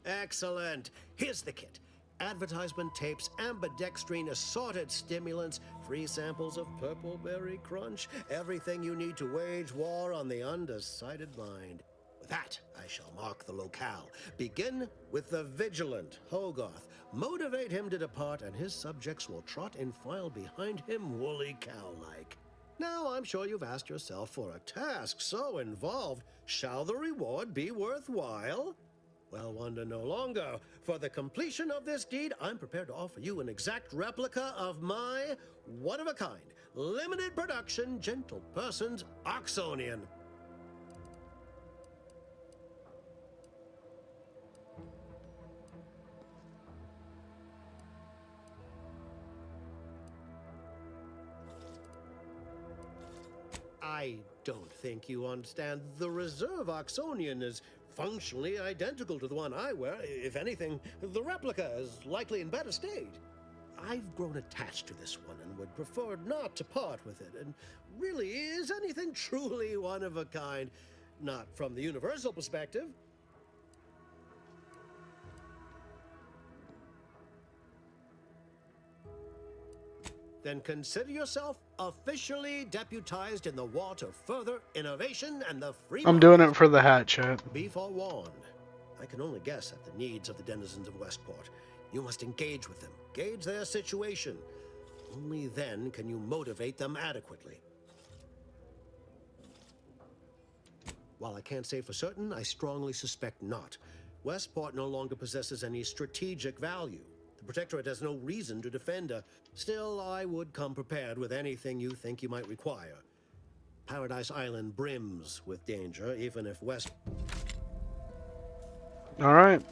Excellent. Here's the kit. Advertisement tapes, ambidextrine, assorted stimulants, free samples of Purple Berry Crunch, everything you need to wage war on the undecided mind. With that, I shall mark the locale. Begin with the vigilant Hogarth. Motivate him to depart, and his subjects will trot in file behind him woolly cow-like. Now, I'm sure you've asked yourself, for a task so involved, shall the reward be worthwhile? Well, wonder no longer. For the completion of this deed, I'm prepared to offer you an exact replica of my one-of-a-kind, limited production, gentle person's Oxonian. I don't think you understand. The Reserve Oxonian is functionally identical to the one I wear. If anything, the replica is likely in better state. I've grown attached to this one and would prefer not to part with it. And really, is anything truly one of a kind? Not from the universal perspective. Then consider yourself officially deputized in the war to further innovation and the free I'm market. doing it for the hat, chat. Be forewarned. I can only guess at the needs of the denizens of Westport. You must engage with them, gauge their situation. Only then can you motivate them adequately. While I can't say for certain, I strongly suspect not. Westport no longer possesses any strategic value. The Protectorate has no reason to defend her. Still, I would come prepared with anything you think you might require. Paradise Island brims with danger, even if West... Alright.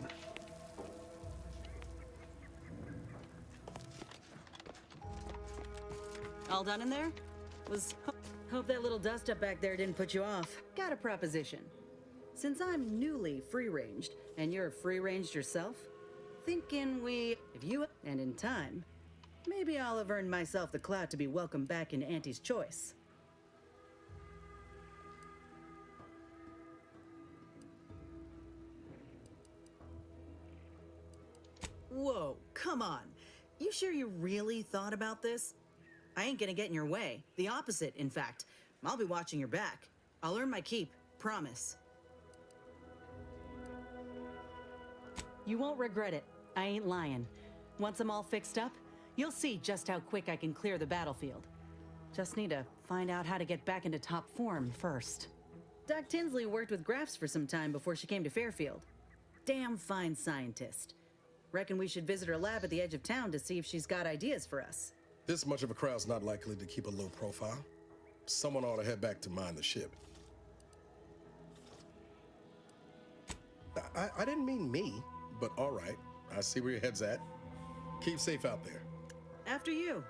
All done in there? Hope that little dust up back there didn't put you off. Got a proposition. Since I'm newly free-ranged, and you're free-ranged yourself, thinking if you, and in time, maybe I'll have earned myself the clout to be welcomed back into Auntie's Choice. Whoa, come on. You sure you really thought about this? I ain't gonna get in your way. The opposite, in fact. I'll be watching your back. I'll earn my keep, promise. You won't regret it. I ain't lying. Once I'm all fixed up, you'll see just how quick I can clear the battlefield. Just need to find out how to get back into top form first. Doc Tinsley worked with Graphs for some time before she came to Fairfield. Damn fine scientist. Reckon we should visit her lab at the edge of town to see if she's got ideas for us. This much of a crowd's not likely to keep a low profile. Someone ought to head back to mine the ship. I didn't mean me, but all right. I see where your head's at. Keep safe out there. After you.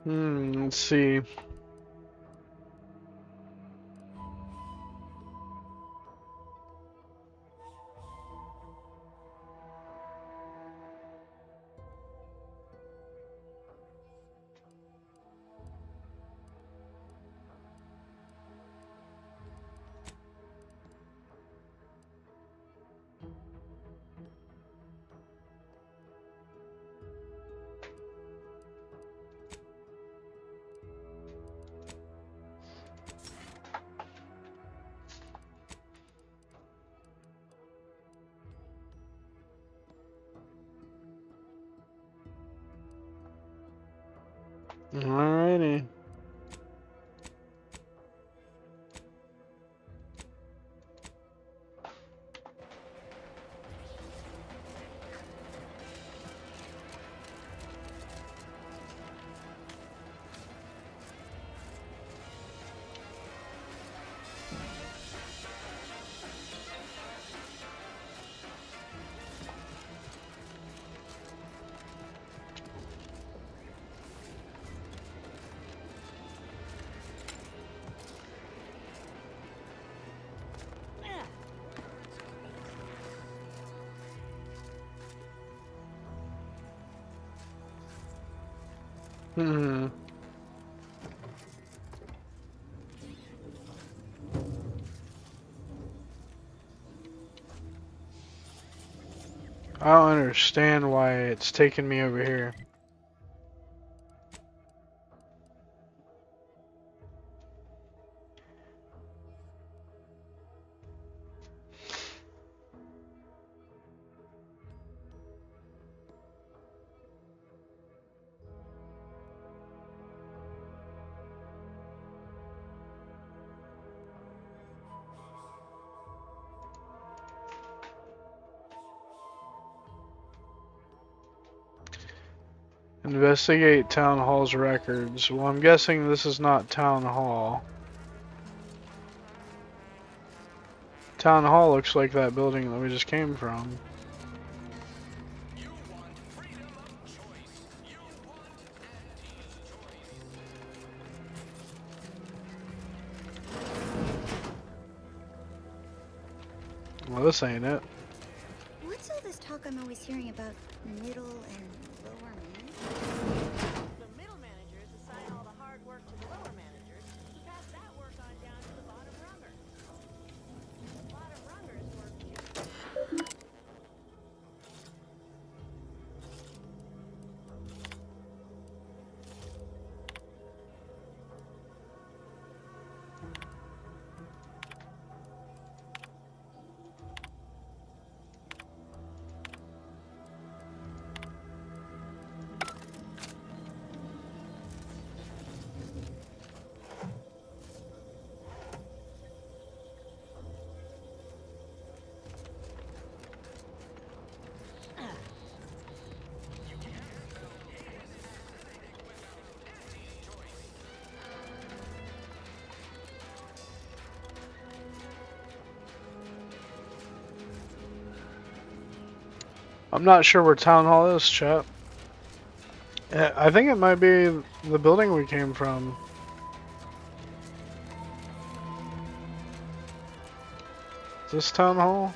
Let's see. Alrighty. I don't understand why it's taking me over here. Investigate Town Hall's records. Well, I'm guessing this is not Town Hall. Town Hall looks like that building that we just came from. Well, this ain't it. What's all this talk I'm always hearing about middle and lower management? The middle managers assign all the hard work to the lower managers, who pass that work on down to the bottom rungers. The bottom rungers work too. I'm not sure where Town Hall is, chat. I think it might be the building we came from. Is this Town Hall?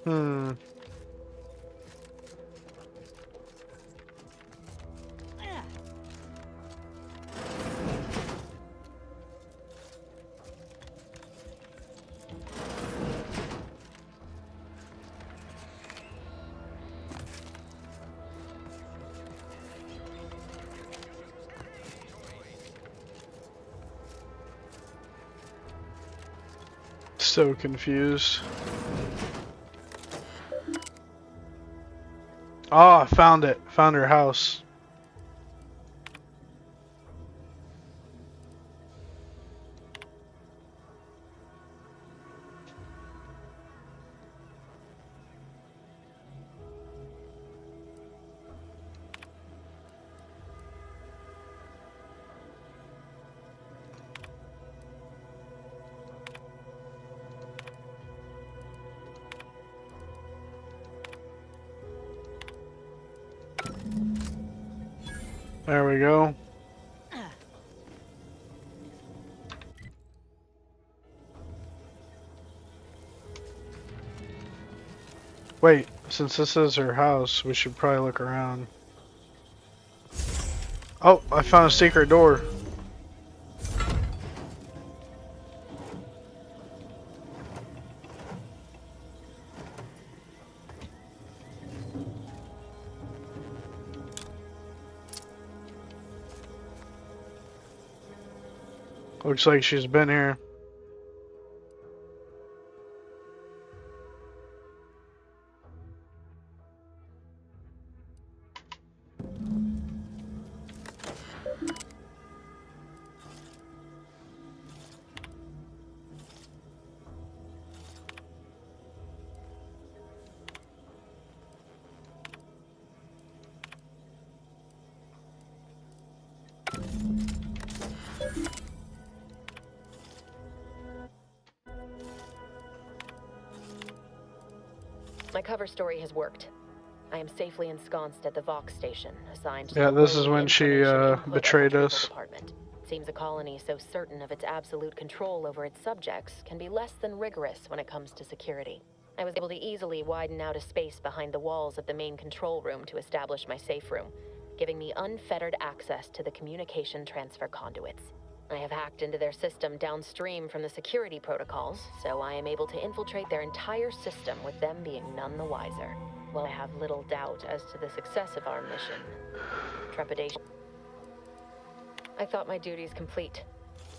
Hmm. So confused. Oh, I found it. Found her house. There we go. Wait, since this is her house, we should probably look around. Oh, I found a secret door. Looks like she's been here. My cover story has worked. I am safely ensconced at the Vox station, assigned to Yeah, the this is Early when she Information Input betrayed Retrieval us. Department. Seems a colony so certain of its absolute control over its subjects can be less than rigorous when it comes to security. I was able to easily widen out a space behind the walls of the main control room to establish my safe room, giving me unfettered access to the communication transfer conduits. I have hacked into their system downstream from the security protocols, so I am able to infiltrate their entire system with them being none the wiser. While I have little doubt as to the success of our mission, trepidation. I thought my duties complete.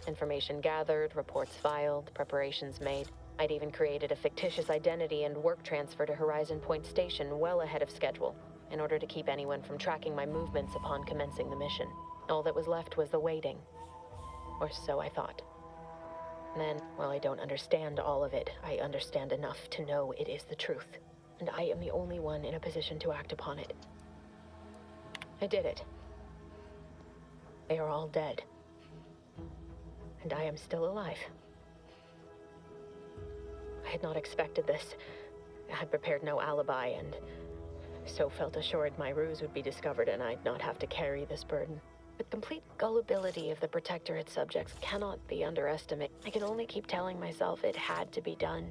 Information gathered, reports filed, preparations made. I'd even created a fictitious identity and work transfer to Horizon Point Station well ahead of schedule, in order to keep anyone from tracking my movements upon commencing the mission. All that was left was the waiting. Or so I thought. Then, while I don't understand all of it, I understand enough to know it is the truth. And I am the only one in a position to act upon it. I did it. They are all dead. And I am still alive. I had not expected this. I had prepared no alibi, and so felt assured my ruse would be discovered and I'd not have to carry this burden. The complete gullibility of the Protectorate subjects cannot be underestimated. I can only keep telling myself it had to be done.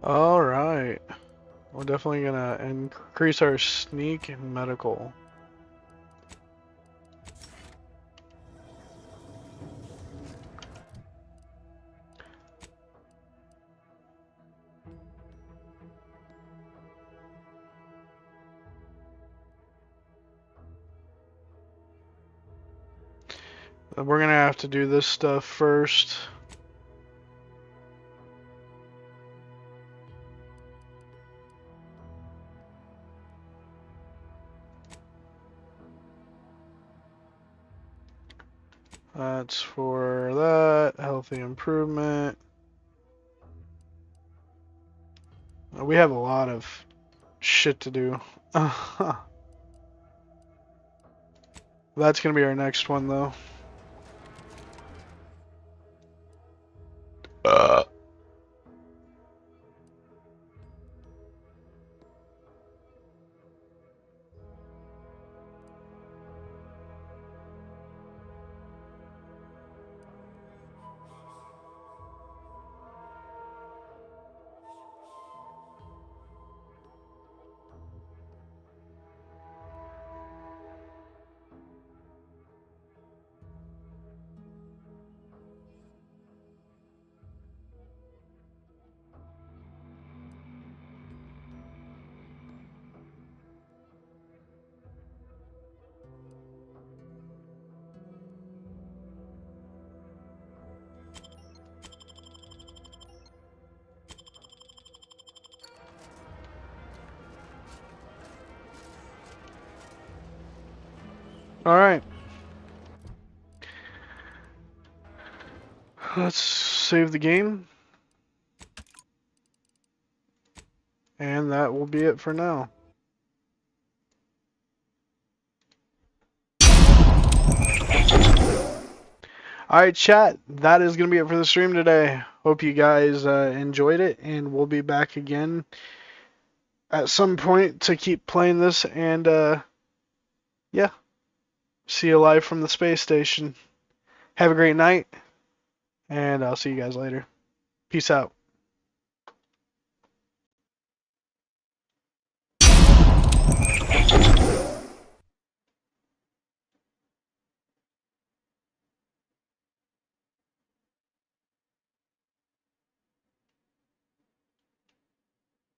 Alright. We're definitely gonna increase our sneak and medical. We're gonna have to do this stuff first. That's for that. Healthy improvement. We have a lot of shit to do. That's gonna be our next one, though. Alright. Let's save the game. And that will be it for now. Alright, chat. That is going to be it for the stream today. Hope you guys enjoyed it. And we'll be back again at some point to keep playing this. And yeah. See you live from the space station. Have a great night. And I'll see you guys later. Peace out.